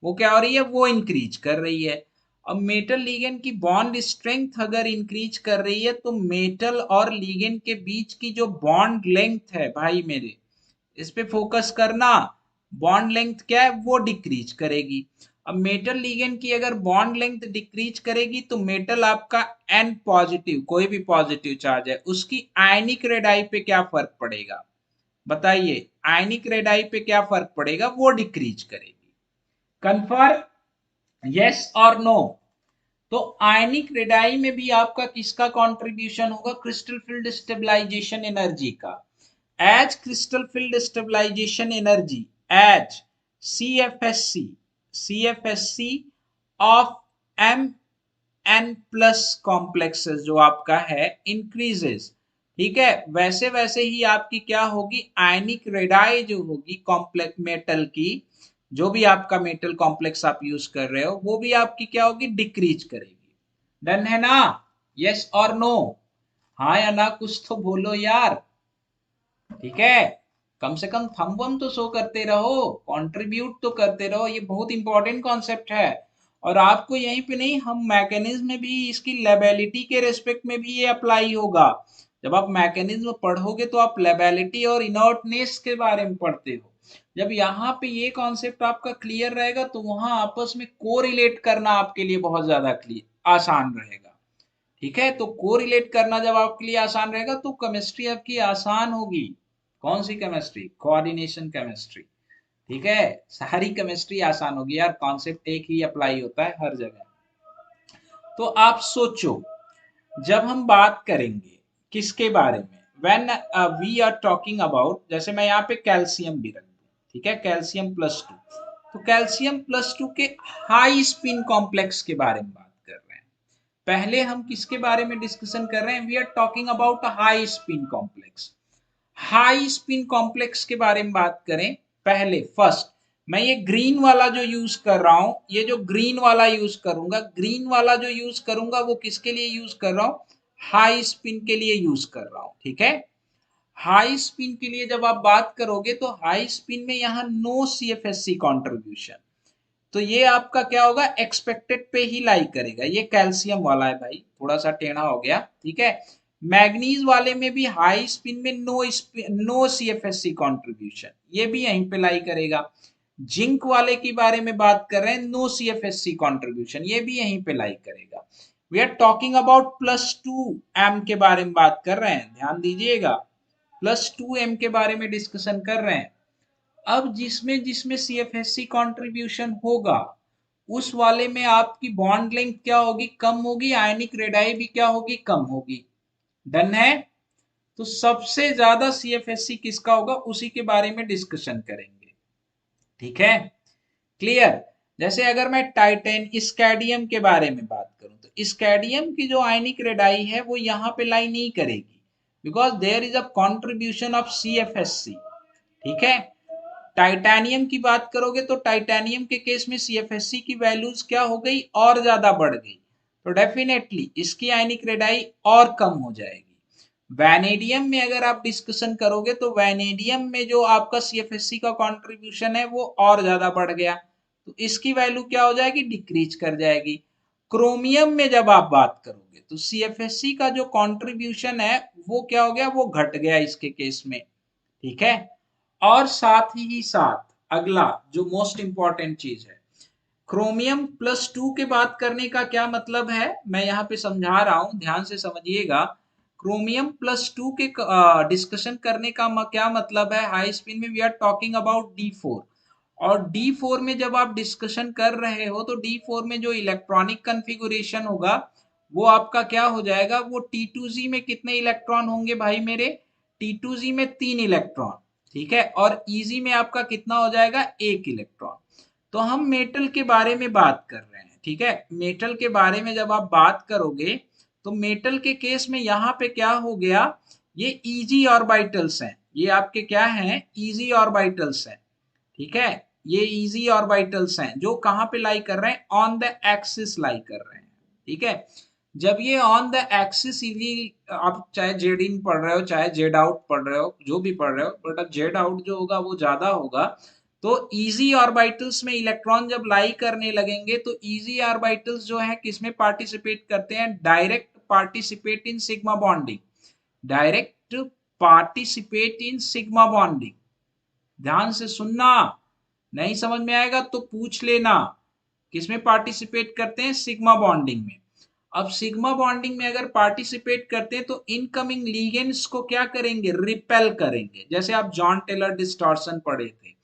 वो क्या हो रही है, वो इंक्रीज कर रही है। अब मेटल लिगेंड की बॉन्ड स्ट्रेंथ अगर इंक्रीज कर रही है तो मेटल और लिगेंड के बीच की जो बॉन्ड लेंथ है भाई मेरे, इस पे फोकस करना, बॉन्ड लेंथ क्या है वो डिक्रीज करेगी। अब मेटल लिगेंड की अगर बॉन्ड लेंथ डिक्रीज करेगी तो मेटल आपका एन पॉजिटिव, कोई भी पॉजिटिव चार्ज है, उसकी आयनिक रेडाई पे क्या फर्क पड़ेगा, बताइए, आयनिक रेडाई पे क्या फर्क पड़ेगा, वो डिक्रीज करेगी। कंफर्म, यस और नो। तो आयनिक रेडाई में भी आपका किसका कंट्रीब्यूशन होगा, क्रिस्टल फील्ड स्टेबलाइजेशन एनर्जी का। As crystal field stabilization energy, as CFSC, CFSC of Mn+ complexes जो आपका है इंक्रीजेस, ठीक है, वैसे वैसे ही आपकी क्या होगी, आयनिक रेडाई जो होगी कॉम्प्लेक्स मेटल की, जो भी आपका मेटल कॉम्प्लेक्स आप यूज कर रहे हो वो भी आपकी क्या होगी, डिक्रीज करेगी। डन है ना, यस और नो, हाँ या ना, कुछ तो बोलो यार, ठीक है। कम से कम थंब वम तो शो करते रहो, कंट्रीब्यूट तो करते रहो, ये बहुत इंपॉर्टेंट कॉन्सेप्ट है। और आपको यहीं पे नहीं, हम मैकेनिज्म में भी इसकी लेबेलिटी के रेस्पेक्ट में भी ये अप्लाई होगा। जब आप मैकेनिज्म पढ़ोगे तो आप लेबेलिटी और इनर्टनेस के बारे में पढ़ते हो। जब यहाँ पे ये कॉन्सेप्ट आपका क्लियर रहेगा तो वहां आपस में कोरिलेट करना आपके लिए बहुत ज्यादा क्लियर आसान रहेगा, ठीक है। तो कोरिलेट करना जब आपके लिए आसान रहेगा तो केमिस्ट्री आपकी आसान होगी। कौन सी केमिस्ट्री, कोऑर्डिनेशन केमिस्ट्री, ठीक है, सारी केमिस्ट्री आसान होगी यार, कॉन्सेप्ट एक ही अप्लाई होता है हर जगह। तो आप सोचो, जब हम बात करेंगे किसके बारे में, when we are talking about, जैसे मैं यहाँ पे कैल्शियम भी रख दूं, ठीक है, कैल्शियम+2, तो कैल्शियम+2 के हाई स्पिन कॉम्प्लेक्स के बारे में बात कर रहे हैं। पहले हम किसके बारे में डिस्कशन कर रहे हैं, we are talking about high spin complex. High spin complex के बारे में बात करें, पहले फर्स्ट मैं ये ग्रीन वाला जो यूज कर रहा हूं, ये जो ग्रीन वाला यूज करूंगा, ग्रीन वाला जो यूज करूंगा वो किसके लिए यूज कर रहा हूं, हाई स्पिन के लिए यूज कर रहा हूं, ठीक है। हाई स्पिन के लिए जब आप बात करोगे तो हाई स्पिन में यहाँ नो CFSC कॉन्ट्रीब्यूशन, तो ये आपका क्या होगा, एक्सपेक्टेड पे ही लाई करेगा। ये कैल्शियम वाला है भाई, थोड़ा सा टेढ़ा हो गया, ठीक है। मैग्नीज वाले में भी हाई स्पिन में नो CFSC कॉन्ट्रीब्यूशन, ये भी यहीं पे लाई करेगा। जिंक वाले के बारे में बात कर रहे हैं, नो CFSC कॉन्ट्रीब्यूशन, ये भी यहीं पे लाई करेगा। We are talking about +2M के बारे में बात कर रहे हैं, ध्यान दीजिएगा, +2M के बारे में डिस्कशन कर रहे हैं। अब जिसमें जिसमें CFSC कंट्रीब्यूशन होगा उस वाले में आपकी बॉन्ड लेंथ क्या होगी, कम होगी, आयनिक रेडाई भी क्या होगी, कम होगी। डन है। तो सबसे ज्यादा CFSC किसका होगा उसी के बारे में डिस्कशन करेंगे, ठीक है, क्लियर। जैसे अगर मैं टाइटेन स्कैडियम के बारे में बात करूं तो स्कैडियम की जो आयनिक रेडाई है वो यहाँ पे लाई नहीं करेगी, because there is a contribution of CFSC, ठीक है। टाइटेनियम की बात करोगे तो टाइटेनियम के केस में CFSC की वैल्यूज क्या हो गई, और ज्यादा बढ़ गई, तो डेफिनेटली इसकी आयनिक रेडाई और कम हो जाएगी। वैनेडियम में अगर आप डिस्कशन करोगे तो वैनेडियम में जो आपका सीएफएससी का कंट्रीब्यूशन है वो और ज्यादा बढ़ गया, तो इसकी वैल्यू क्या हो जाएगी, डिक्रीज कर जाएगी। क्रोमियम में जब आप बात करोगे तो सीएफएससी का जो कंट्रीब्यूशन है वो क्या हो गया, वो घट गया इसके केस में, ठीक है। और साथ ही साथ अगला जो मोस्ट इंपॉर्टेंट चीज है, क्रोमियम +2 के बात करने का क्या मतलब है, मैं यहाँ पे समझा रहा हूं, ध्यान से समझिएगा। क्रोमियम +2 के डिस्कशन करने का क्या मतलब है, हाई स्पिन में we are talking about D4। और D4 में जब आप डिस्कशन कर रहे हो तो D4 में जो इलेक्ट्रॉनिक कन्फिगुरेशन होगा वो आपका क्या हो जाएगा, वो T2Z में कितने इलेक्ट्रॉन होंगे भाई मेरे, T2Z में 3 इलेक्ट्रॉन, ठीक है। और EZ में आपका कितना हो जाएगा, 1 इलेक्ट्रॉन। तो हम मेटल के बारे में बात कर रहे हैं, ठीक है। मेटल के बारे में जब आप बात करोगे तो मेटल के केस में यहाँ पे क्या हो गया, ये इजी ऑर्बिटल्स हैं, ये आपके क्या हैं, इजी ऑर्बिटल्स हैं, ठीक है। ये इजी ऑर्बिटल्स हैं जो कहाँ पे लाई कर रहे हैं, ऑन द एक्सिस लाई कर रहे हैं, ठीक है। जब ये ऑन द एक्सिस इजी, आप चाहे जेड इन पढ़ रहे हो चाहे जेड आउट पढ़ रहे हो, जो भी पढ़ रहे हो, बट अब जेड आउट जो होगा वो ज्यादा होगा। तो इजी ऑर्बिटल्स में इलेक्ट्रॉन जब लाई करने लगेंगे तो इजी ऑर्बिटल्स जो है किसमें पार्टिसिपेट करते हैं, direct participate in sigma bonding, direct participate in sigma bonding. ध्यान से सुनना, नहीं समझ में आएगा तो पूछ लेना, किसमें पार्टिसिपेट करते हैं, सिग्मा बॉन्डिंग में। अब सिग्मा बॉन्डिंग में अगर पार्टिसिपेट करते हैं तो इनकमिंग लिगेंड्स को क्या करेंगे, रिपेल करेंगे, जैसे आप जॉन टेलर डिस्टॉर्शन पढ़े थे,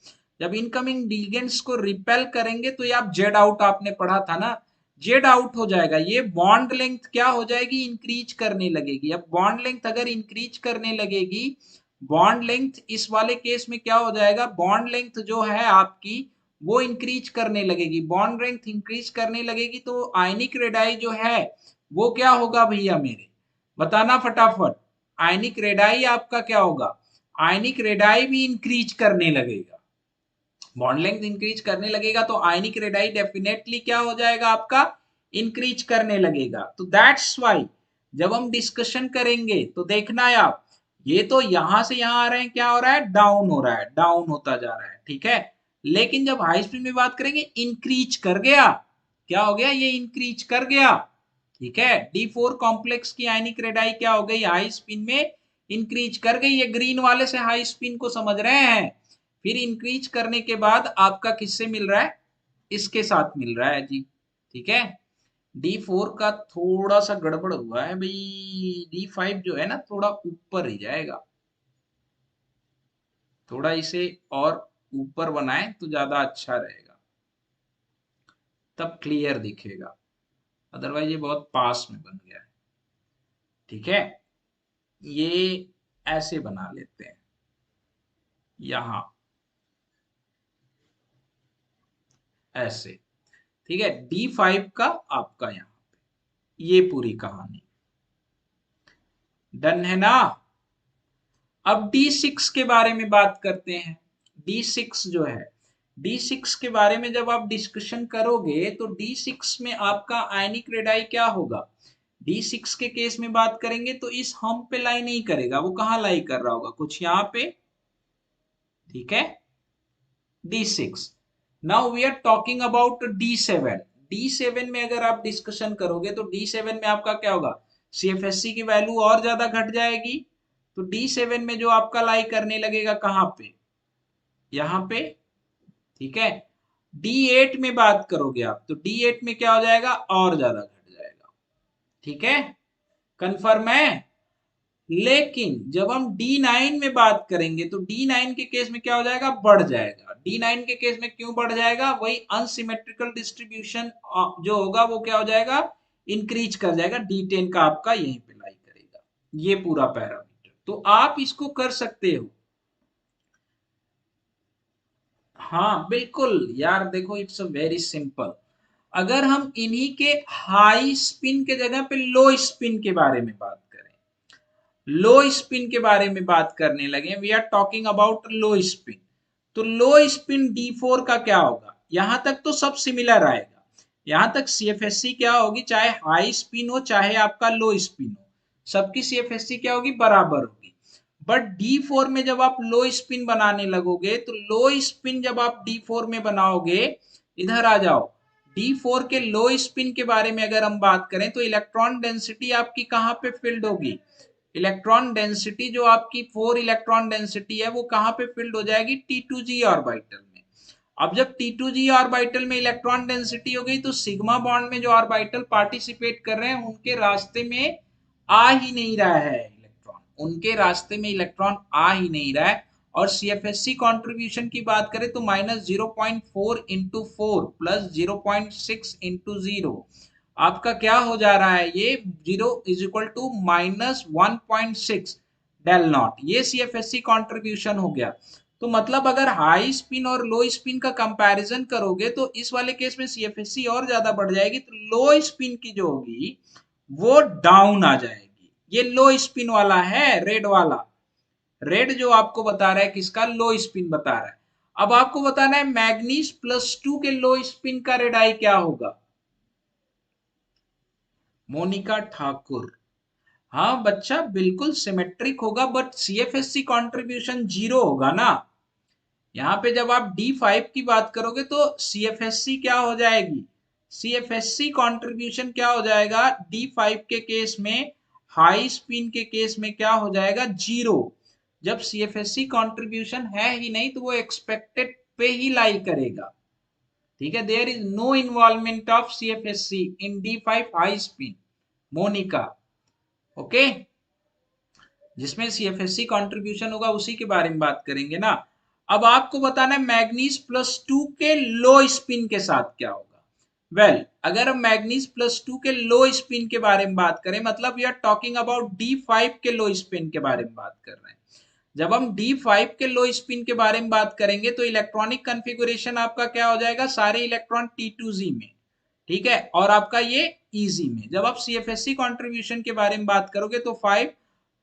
जब इनकमिंग लिगेंड्स को रिपेल करेंगे तो ये आप जेड आउट आपने पढ़ा था ना, जेड आउट हो जाएगा, ये बॉन्ड लेंथ क्या हो जाएगी, इंक्रीज करने लगेगी। अब बॉन्ड लेंथ अगर इंक्रीज करने लगेगी, बॉन्ड लेंथ इस वाले केस में क्या हो जाएगा, बॉन्ड लेंथ जो है आपकी वो इंक्रीज करने लगेगी, बॉन्ड लेंथ इंक्रीज करने लगेगी तो आयनिक रेडाई जो है वो क्या होगा भैया मेरे, बताना फटाफट। आयनिक रेडाई आपका क्या होगा, आयनिक रेडाई भी इंक्रीज करने लगेगा, बॉन्ड लेंथ इंक्रीज करने लगेगा तो आयनिक रेडाई डेफिनेटली क्या हो जाएगा आपका, इंक्रीज करने लगेगा। तो दैट्स वाई जब हम डिस्कशन करेंगे तो देखना है आप, ये तो यहां से यहां आ रहे हैं, क्या हो रहा है, डाउन हो रहा है, डाउन होता जा रहा है, ठीक है। लेकिन जब हाई स्पीड में बात करेंगे, इंक्रीज कर गया, क्या हो गया, ये इंक्रीज कर गया, ठीक है। D4 कॉम्प्लेक्स की आयनिक रेडाई क्या हो गई, हाई स्पिन में इंक्रीज कर गई, ये ग्रीन वाले से हाई स्पिन को समझ रहे हैं। फिर इंक्रीज करने के बाद आपका किससे मिल रहा है, इसके साथ मिल रहा है जी, ठीक है। D4 का थोड़ा सा गड़बड़ हुआ है भाई, D5 जो है ना थोड़ा ऊपर ही जाएगा, थोड़ा इसे और ऊपर बनाए तो ज्यादा अच्छा रहेगा, तब क्लियर दिखेगा, अदरवाइज ये बहुत पास में बन गया है, ठीक है। ये ऐसे बना लेते हैं, यहां ऐसे, ठीक है। D5 का आपका यहाँ पे ये पूरी कहानी डन है ना। अब D6 के बारे में बात करते हैं। D6 जो है, D6 के बारे में जब आप डिस्कशन करोगे तो D6 में आपका आयनिक रेडाई क्या होगा, D6 के केस में बात करेंगे तो इस हम पे लाई नहीं करेगा, वो कहाँ लाई कर रहा होगा, कुछ यहाँ पे, ठीक है। D6, now we are talking about D7। D7 में अगर आप डिस्कशन करोगे तो D7 में आपका क्या होगा, CFSC की वैल्यू और ज्यादा घट जाएगी, तो D7 में जो आपका लाई करने लगेगा कहाँ पे, यहाँ पे, ठीक है। D8 में बात करोगे आप तो D8 में क्या हो जाएगा, और ज्यादा घट जाएगा, ठीक है, कंफर्म है। लेकिन जब हम D9 में बात करेंगे तो D9 के केस में क्या हो जाएगा, बढ़ जाएगा। D9 के केस में क्यों बढ़ जाएगा, वही अनसिमेट्रिकल डिस्ट्रीब्यूशन जो होगा वो क्या हो जाएगा, इंक्रीज कर जाएगा, D10 का आपका यहीं पे लाई करेगा, ये पूरा पैरामीटर। तो आप इसको कर सकते हो, हाँ बिल्कुल यार, देखो इट्स अ वेरी सिंपल। अगर हम इन्हीं के हाई स्पिन के जगह पे लो स्पिन के बारे में बात करें, लो स्पिन के बारे में बात करने लगे, we are talking about low spin, तो लो स्पिन D4 का क्या होगा, यहां तक तो सब सिमिलर आएगा, यहां तक CFSC क्या होगी, चाहे हाई स्पिन हो चाहे आपका लो स्पिन हो, सबकी सीएफएससी क्या होगी, बराबर होगी। बट D4 में जब आप लो स्पिन बनाने लगोगे तो लो स्पिन जब आप D4 में बनाओगे, इधर आ जाओ, D4 के लो स्पिन के बारे में अगर हम बात करें तो इलेक्ट्रॉन डेंसिटी आपकी कहां पे फील्ड होगी, इलेक्ट्रॉन डेंसिटी जो आपकी 4 इलेक्ट्रॉन डेंसिटी है वो कहां पे फील्ड हो जाएगी, T2G ऑर्बिटल में। अब जब T2G ऑर्बिटल में इलेक्ट्रॉन डेंसिटी हो गई तो सिग्मा बॉन्ड में जो ऑर्बिटल पार्टिसिपेट कर रहे हैं उनके रास्ते में आ ही नहीं रहा है इलेक्ट्रॉन, उनके रास्ते में इलेक्ट्रॉन आ ही नहीं रहा है। और सीएफएससी कंट्रीब्यूशन की बात करें तो -0.4 इंटू 4 प्लस 0.6 इंटू 0, आपका क्या हो जा रहा है, ये 0 is equal to -1.6 del naught, ये सीएफएससी कंट्रीब्यूशन हो गया। तो मतलब अगर हाई स्पिन और लो स्पिन का कंपैरिजन करोगे तो इस वाले केस में सीएफएससी और ज्यादा बढ़ जाएगी, तो लो स्पिन की जो होगी वो डाउन आ जाएगी। ये लो स्पिन वाला है, रेड वाला, रेड जो आपको बता रहा है किसका, लो स्पिन बता रहा है। अब आपको बताना है मैग्नीज +2 के लो स्पिन का रेडाई क्या होगा, मोनिका ठाकुर। हाँ बच्चा बिल्कुल सिमेट्रिक होगा, बट सीएफएससी कंट्रीब्यूशन 0 होगा ना। यहाँ पे जब आप D5 की बात करोगे तो सीएफएससी क्या हो जाएगी, सीएफएससी कंट्रीब्यूशन क्या हो जाएगा D5 के केस में, हाई स्पिन के केस में क्या हो जाएगा, 0। जब सीएफएससी कंट्रीब्यूशन है ही नहीं तो वो एक्सपेक्टेड पे ही लाई करेगा, ठीक है। There is no involvement of CFSC in D5 high spin, Monika, okay. जिसमें सीएफएससी कंट्रीब्यूशन होगा उसी के बारे में बात करेंगे ना। अब आपको बताना है मैग्नीज +2 के लो स्पिन के साथ क्या होगा। वेल अगर हम मैग्नीज +2 के लो स्पिन के बारे में बात करें, मतलब we are talking about D5 के लो स्पिन के बारे में बात कर रहे हैं। जब हम D5 के लो स्पिन के बारे में बात करेंगे तो इलेक्ट्रॉनिक कॉन्फ़िगरेशन आपका क्या हो जाएगा, सारे इलेक्ट्रॉन T2Z में, ठीक है, और आपका ये इजी में। जब आप सीएफएससी कंट्रीब्यूशन के बारे में बात करोगे तो 5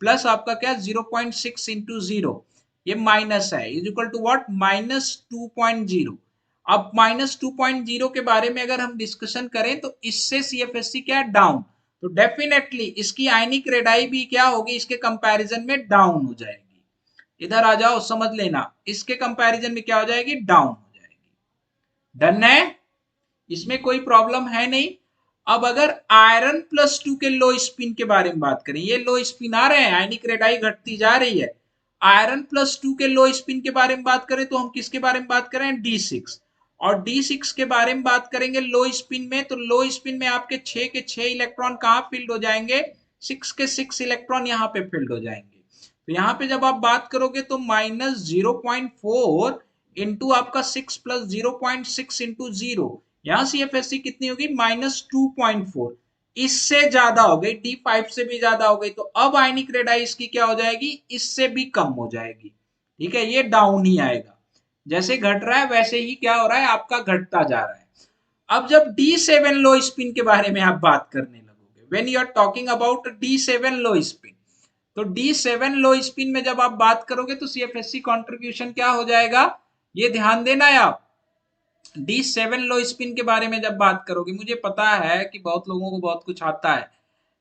प्लस आपका क्या 0.6 इंटू 0, ये माइनस है, इज इक्वल टू व्हाट, -2.0। अब -2.0 के बारे में अगर हम डिस्कशन करें तो इससे सीएफएससी क्या डाउन, तो डेफिनेटली इसकी आयनिक रेडाई भी क्या होगी, इसके कंपैरिजन में डाउन हो जाएगी। इधर आ जाओ समझ लेना, इसके कंपैरिजन में क्या हो जाएगी, डाउन हो जाएगी। डन है, इसमें कोई प्रॉब्लम है नहीं। अब अगर आयरन +2 के लो स्पिन के बारे में बात करें, ये लो स्पिन आ रहे हैं, आयनिक रेडाई घटती जा रही है। आयरन +2 के लो स्पिन के बारे में बात करें तो हम किसके बारे में बात करें, D6। और D6 के बारे में बात करेंगे लो स्पिन में, तो लो स्पिन में आपके 6 के 6 इलेक्ट्रॉन कहां फील्ड हो जाएंगे, 6 के 6 इलेक्ट्रॉन यहाँ पे फील्ड हो जाएंगे। तो यहाँ पे जब आप बात करोगे तो -0.4 इंटू आपका 6 प्लस 0.6 इंटू 0, यहाँ सीएफएससी कितनी होगी, -2.4, इससे ज्यादा हो गई, D5 से भी ज्यादा हो गई, तो अब आयनिक रेडाई इसकी क्या हो जाएगी, इससे भी कम हो जाएगी, ठीक है, ये डाउन ही आएगा। जैसे घट रहा है वैसे ही क्या हो रहा है, आपका घटता जा रहा है। अब जब D7 लो स्पिन के बारे में आप बात करने लगोगे, when you are talking about D7 low spin, तो D7 लो स्पिन में जब आप बात करोगे तो सीएफएससी कंट्रीब्यूशन क्या हो जाएगा, ये ध्यान देना है आप। D7 लो स्पिन के बारे में जब बात करोगे, मुझे पता है कि बहुत लोगों को बहुत कुछ आता है,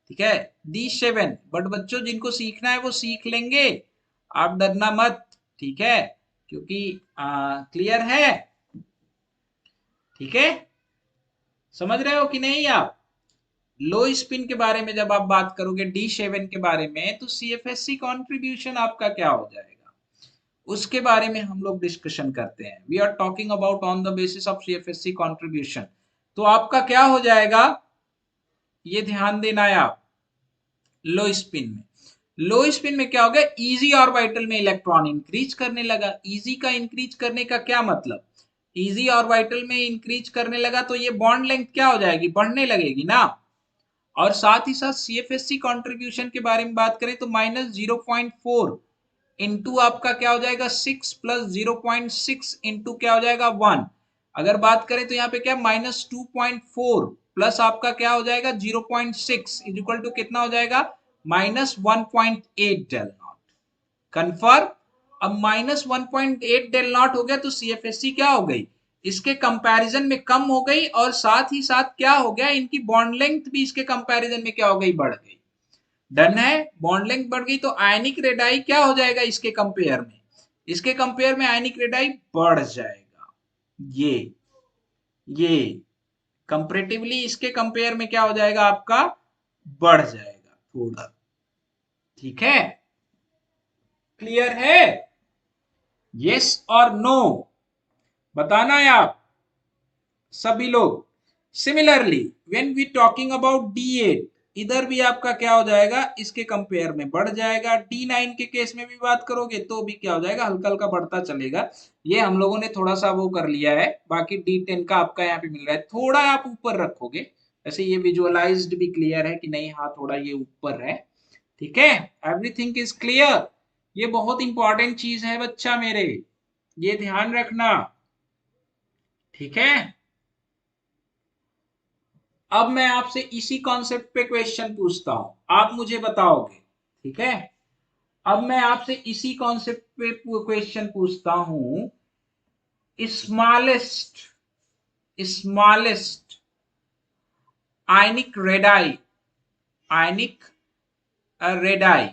ठीक है, D7, बट बच्चों जिनको सीखना है वो सीख लेंगे, आप डरना मत, ठीक है, क्योंकि क्लियर है, ठीक है, समझ रहे हो कि नहीं आप। लो स्पिन के बारे में जब आप बात करोगे D7 के बारे में तो सीएफएससी कंट्रीब्यूशन आपका क्या हो जाएगा, उसके बारे में हम लोग डिस्कशन करते हैं। We are talking about on the basis of CFSC contribution. तो आपका क्या हो जाएगा, ये ध्यान देना है आप। लो स्पिन में, लो स्पिन में क्या हो गया, इजी ऑर्बिटल में इलेक्ट्रॉन इंक्रीज करने लगा। इजी का इंक्रीज करने का क्या मतलब, इजी ऑर्बिटल में इंक्रीज करने लगा तो ये बॉन्ड लेंथ क्या हो जाएगी, बढ़ने लगेगी ना। और साथ ही साथ सीएफएससी कंट्रीब्यूशन के बारे में बात करें तो -0.4 इंटू आपका क्या हो जाएगा, 6 प्लस 0.6 इंटू क्या हो जाएगा, 1। अगर बात करें तो यहाँ पे क्या, -2.4 प्लस आपका क्या हो जाएगा, 0.6 इज इक्वल टू कितना हो जाएगा, -1.8 डेल नॉट। कन्फर्म। अब -1.8 डेल नॉट हो गया तो सीएफएससी क्या हो गई, इसके कंपैरिजन में कम हो गई, और साथ ही साथ क्या हो गया, इनकी बॉन्ड लेंथ भी इसके कंपैरिजन में क्या हो गई, बढ़ गई। डन है। बॉन्ड लेंथ बढ़ गई तो आयनिक रेडाई क्या हो जाएगा इसके कंपेयर में, इसके कंपेयर में आयनिक रेडाई बढ़ जाएगा। ये कंपैरेटिवली इसके कंपेयर में क्या हो जाएगा आपका, बढ़ जाएगा थोड़ा। ठीक है, क्लियर है? यस और नो बताना है आप सभी लोग। Similarly when we talking about D8, इधर भी आपका क्या हो जाएगा, इसके कंपेयर में बढ़ जाएगा। D9 के केस में भी बात करोगे तो भी क्या हो जाएगा, हल्का हल्का बढ़ता चलेगा। ये हम लोगों ने थोड़ा सा वो कर लिया है, बाकी D10 का आपका यहाँ पे मिल रहा है, थोड़ा आप ऊपर रखोगे। वैसे ये विजुअलाइज्ड भी क्लियर है कि नहीं, हाँ थोड़ा ये ऊपर है। ठीक है, एवरीथिंग इज क्लियर। ये बहुत इंपॉर्टेंट चीज है बच्चा मेरे, ये ध्यान रखना। ठीक है, अब मैं आपसे इसी कॉन्सेप्ट पे क्वेश्चन पूछता हूं, आप मुझे बताओगे। ठीक है, अब मैं आपसे इसी कॉन्सेप्ट पे क्वेश्चन पूछता हूं। Smallest smallest ionic radii, ionic radii,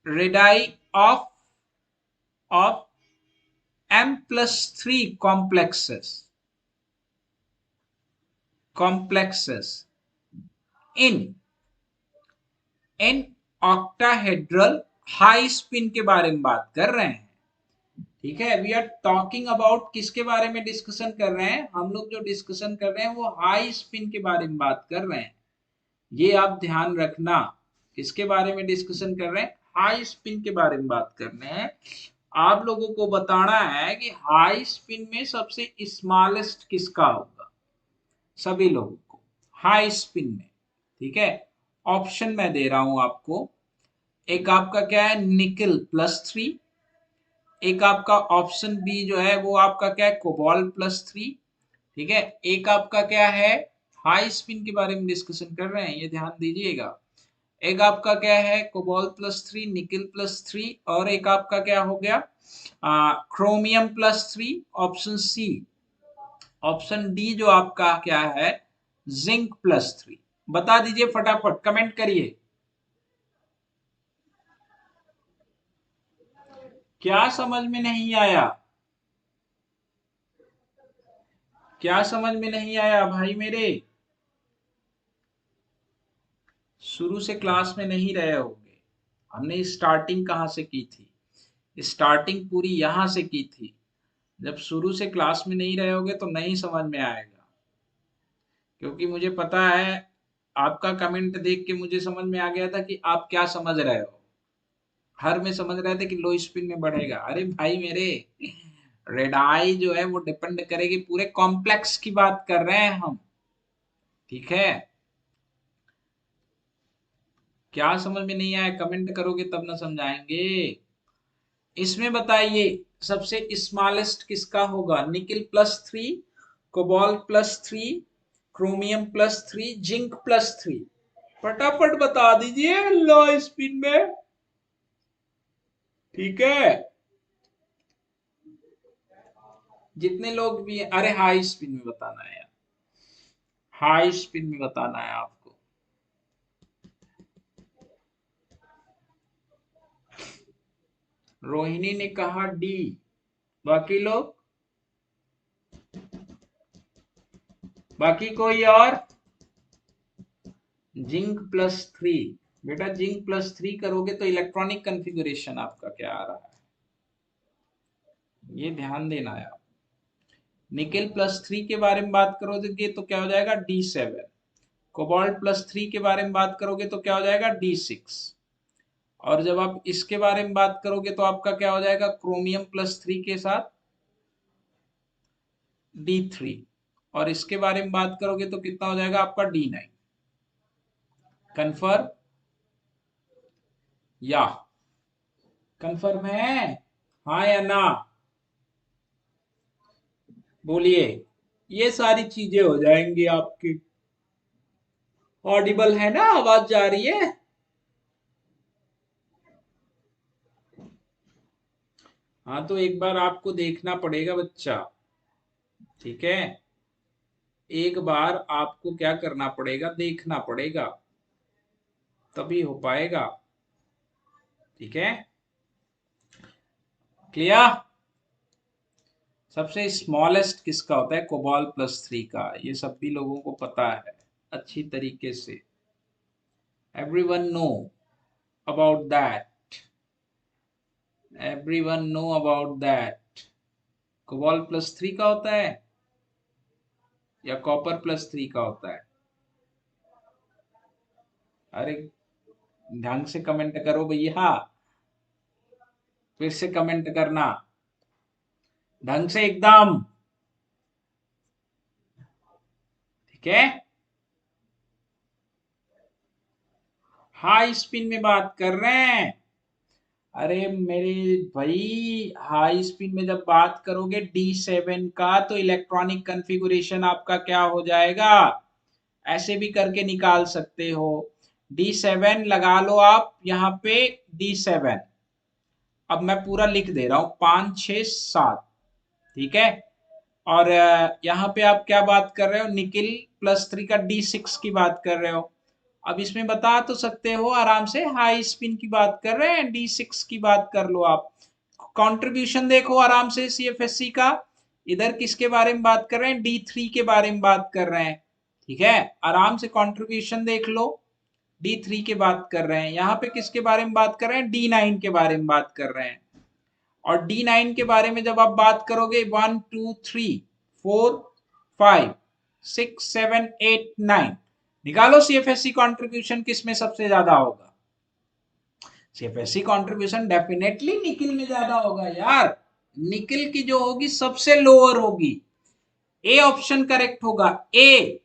radii of of M+3 complexes in an octahedral high spin के बारे में बात कर रहे हैं। ठीक है, वी आर टॉकिंग अबाउट किसके बारे में डिस्कशन कर रहे हैं, हम लोग जो डिस्कशन कर रहे हैं वो हाई स्पिन के बारे में बात कर रहे हैं। ये आप ध्यान रखना, किसके बारे में डिस्कशन कर रहे हैं, हाई स्पिन के बारे में बात कर रहे हैं। आप लोगों को बताना है कि हाई स्पिन में सबसे स्मॉलेस्ट किसका होगा, सभी लोगों को हाई स्पिन में। ठीक है, ऑप्शन मैं दे रहा हूं आपको। एक आपका क्या है, निकल +3। एक आपका ऑप्शन बी जो है वो आपका क्या है, कोबाल्ट +3। ठीक है, एक आपका क्या है, हाई स्पिन के बारे में डिस्कशन कर रहे हैं, ये ध्यान दीजिएगा। एक आपका क्या है, कोबाल्ट +3, निकल +3, और एक आपका क्या हो गया, chromium +3। Option C, option D जो आपका क्या है, जिंक +3। बता दीजिए फटाफट, कमेंट करिए। क्या समझ में नहीं आया, क्या समझ में नहीं आया भाई मेरे? शुरू से क्लास में नहीं रहे होगे, हमने स्टार्टिंग कहाँ से की थी, स्टार्टिंग पूरी यहाँ से की थी। जब शुरू से क्लास में नहीं रहे होगे तो नहीं समझ में आएगा, क्योंकि मुझे पता है, आपका कमेंट देख के मुझे समझ में आ गया था कि आप क्या समझ रहे हो। हर में समझ रहे थे कि लो स्पिन में बढ़ेगा। अरे भाई मेरे, रेड आई जो है वो डिपेंड करेगी, पूरे कॉम्प्लेक्स की बात कर रहे हैं हम। ठीक है, क्या समझ में नहीं आया, कमेंट करोगे तब ना समझाएंगे। इसमें बताइए सबसे स्मॉलेस्ट किसका होगा, निकल +3, कोबाल्ट +3, क्रोमियम +3, जिंक +3। फटाफट बता दीजिए लो स्पिन में। ठीक है, जितने लोग भी, अरे हाई स्पिन में बताना है यार, हाई स्पिन में बताना है आपको। रोहिणी ने कहा डी, बाकी लोग, बाकी कोई और? जिंक +3। बेटा जिंक +3 करोगे तो इलेक्ट्रॉनिक कन्फिगुरेशन आपका क्या आ रहा है, ये ध्यान देना है आप। निकल +3 के बारे में बात करोगे तो क्या हो जाएगा, D7। कोबाल्ट +3 के बारे में बात करोगे तो क्या हो जाएगा, D6। और जब आप इसके बारे में बात करोगे तो आपका क्या हो जाएगा, क्रोमियम +3 के साथ D3। और इसके बारे में बात करोगे तो कितना हो जाएगा आपका, D9। कंफर्म, या कंफर्म है, हाँ या ना, बोलिए। ये सारी चीजें हो जाएंगी आपकी। ऑडिबल है ना, आवाज जा रही है? हाँ तो एक बार आपको देखना पड़ेगा बच्चा। ठीक है, एक बार आपको क्या करना पड़ेगा, देखना पड़ेगा। तभी हो पाएगा। ठीक है, क्लियर। सबसे स्मॉलेस्ट किसका होता है? कोबाल्ट+3 का। ये सब भी लोगों को पता है अच्छी तरीके से। Everyone know about that, everyone know about that. Cobalt का होता है या कॉपर+3 का होता है? अरे ढंग से कमेंट करो भैया, फिर से कमेंट करना ढंग से एकदम। ठीक है, हाई स्पिन में बात कर रहे हैं। अरे मेरे भाई, हाई स्पीड में जब बात करोगे D7 का, तो इलेक्ट्रॉनिक कॉन्फ़िगरेशन आपका क्या हो जाएगा? ऐसे भी करके निकाल सकते हो। D7 लगा लो आप यहाँ पे, D7। अब मैं पूरा लिख दे रहा हूं, 5 6 7। ठीक है, और यहाँ पे आप क्या बात कर रहे हो? निकिल+3 का D6 की बात कर रहे हो। अब इसमें बता तो सकते हो आराम से, हाई स्पिन की बात कर रहे हैं, D6 की बात कर लो आप। कंट्रीब्यूशन देखो आराम से CFSC का। इधर किसके बारे में बात कर रहे हैं? D3 के बारे में बात कर रहे हैं। ठीक है, आराम से कंट्रीब्यूशन देख लो। D3 के बात कर रहे हैं। यहाँ पे किसके बारे में बात कर रहे हैं? D9 के बारे में बात कर रहे हैं। और D9 के बारे में जब आप बात करोगे, 1 2 3 4 5 6 7 8 9, निकालो CFSC कंट्रीब्यूशन किसमें सबसे ज्यादा होगा? CFSC कंट्रीब्यूशन डेफिनेटली निकिल में ज्यादा होगा यार। निकिल की जो होगी सबसे लोअर होगी। ए ऑप्शन करेक्ट होगा, ए।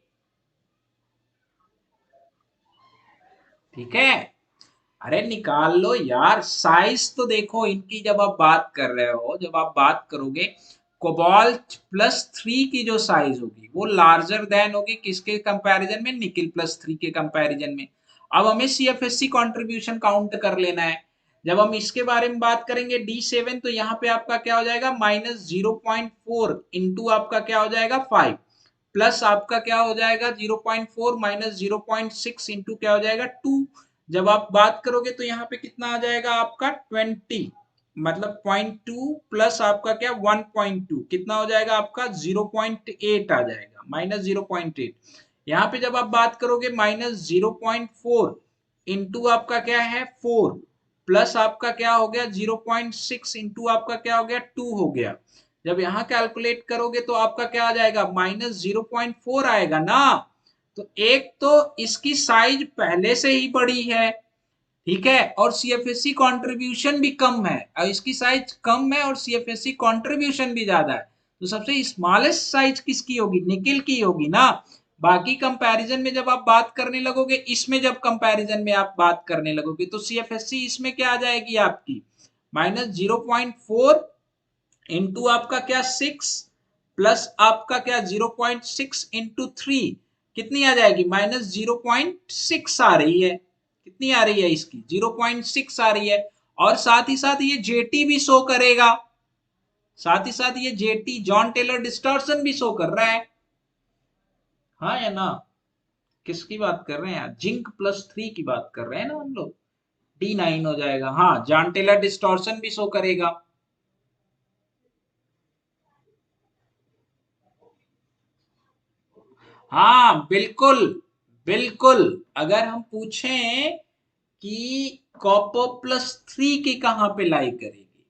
ठीक है, अरे निकाल लो यार। साइज तो देखो इनकी, जब आप बात कर रहे हो, जब आप बात करोगे, कोबाल्ट+3 की जो साइज होगी वो लार्जर देन होगी किसके कंपैरिजन में? निकिल+3 के कंपैरिजन में। अब हमें CFSC कंट्रीब्यूशन काउंट कर लेना है। जब हम इसके बारे में बात करेंगे D7, तो यहाँ पे आपका क्या हो जाएगा? -0.4 इंटू आपका क्या हो जाएगा? 5, प्लस आपका क्या हो जाएगा? 0.4 माइनस 0.6 इंटू क्या हो जाएगा? 2। जब आप बात करोगे तो यहाँ पे कितना आ जाएगा आपका? 20, मतलब 0.2 प्लस आपका क्या? 1.2, कितना हो जाएगा आपका? 0.8 आ जाएगा, -0.8। यहाँ पे जब आप बात करोगे -0.4 इंटू आपका क्या है? 4, प्लस आपका क्या हो गया? 0.6 इंटू आपका क्या हो गया? 2 हो गया। जब यहाँ कैलकुलेट करोगे तो आपका क्या आ जाएगा? -0.4 आएगा ना। तो एक तो इसकी साइज पहले से ही बड़ी है, ठीक है, और CFSC कंट्रीब्यूशन भी कम है, और इसकी साइज कम है और CFSC कंट्रीब्यूशन भी ज्यादा है। तो सबसे स्मॉलेस्ट साइज किसकी होगी? निकिल की होगी ना। बाकी कंपैरिजन में जब आप बात करने लगोगे, इसमें जब कंपैरिजन में आप बात करने लगोगे, तो CFSC इसमें क्या आ जाएगी आपकी? -0.4 इंटू आपका क्या? 6, प्लस आपका क्या? 0.6 इंटू 3, कितनी आ जाएगी? -0.6 आ रही है। कितनी आ रही है इसकी? 0.6 आ रही है। और साथ ही साथ ये JT भी शो करेगा, साथ ही साथ ये JT, जॉन टेलर डिस्टॉर्शन भी शो कर रहा है। हाँ या ना? किसकी बात कर रहे हैं यार? जिंक+3 की बात कर रहे हैं ना हम लोग। D9 हो जाएगा। हाँ, जॉन टेलर डिस्टॉर्शन भी शो करेगा। हाँ बिल्कुल, बिल्कुल। अगर हम पूछें कि कॉपर+3 की कहाँ पे लाई करेगी,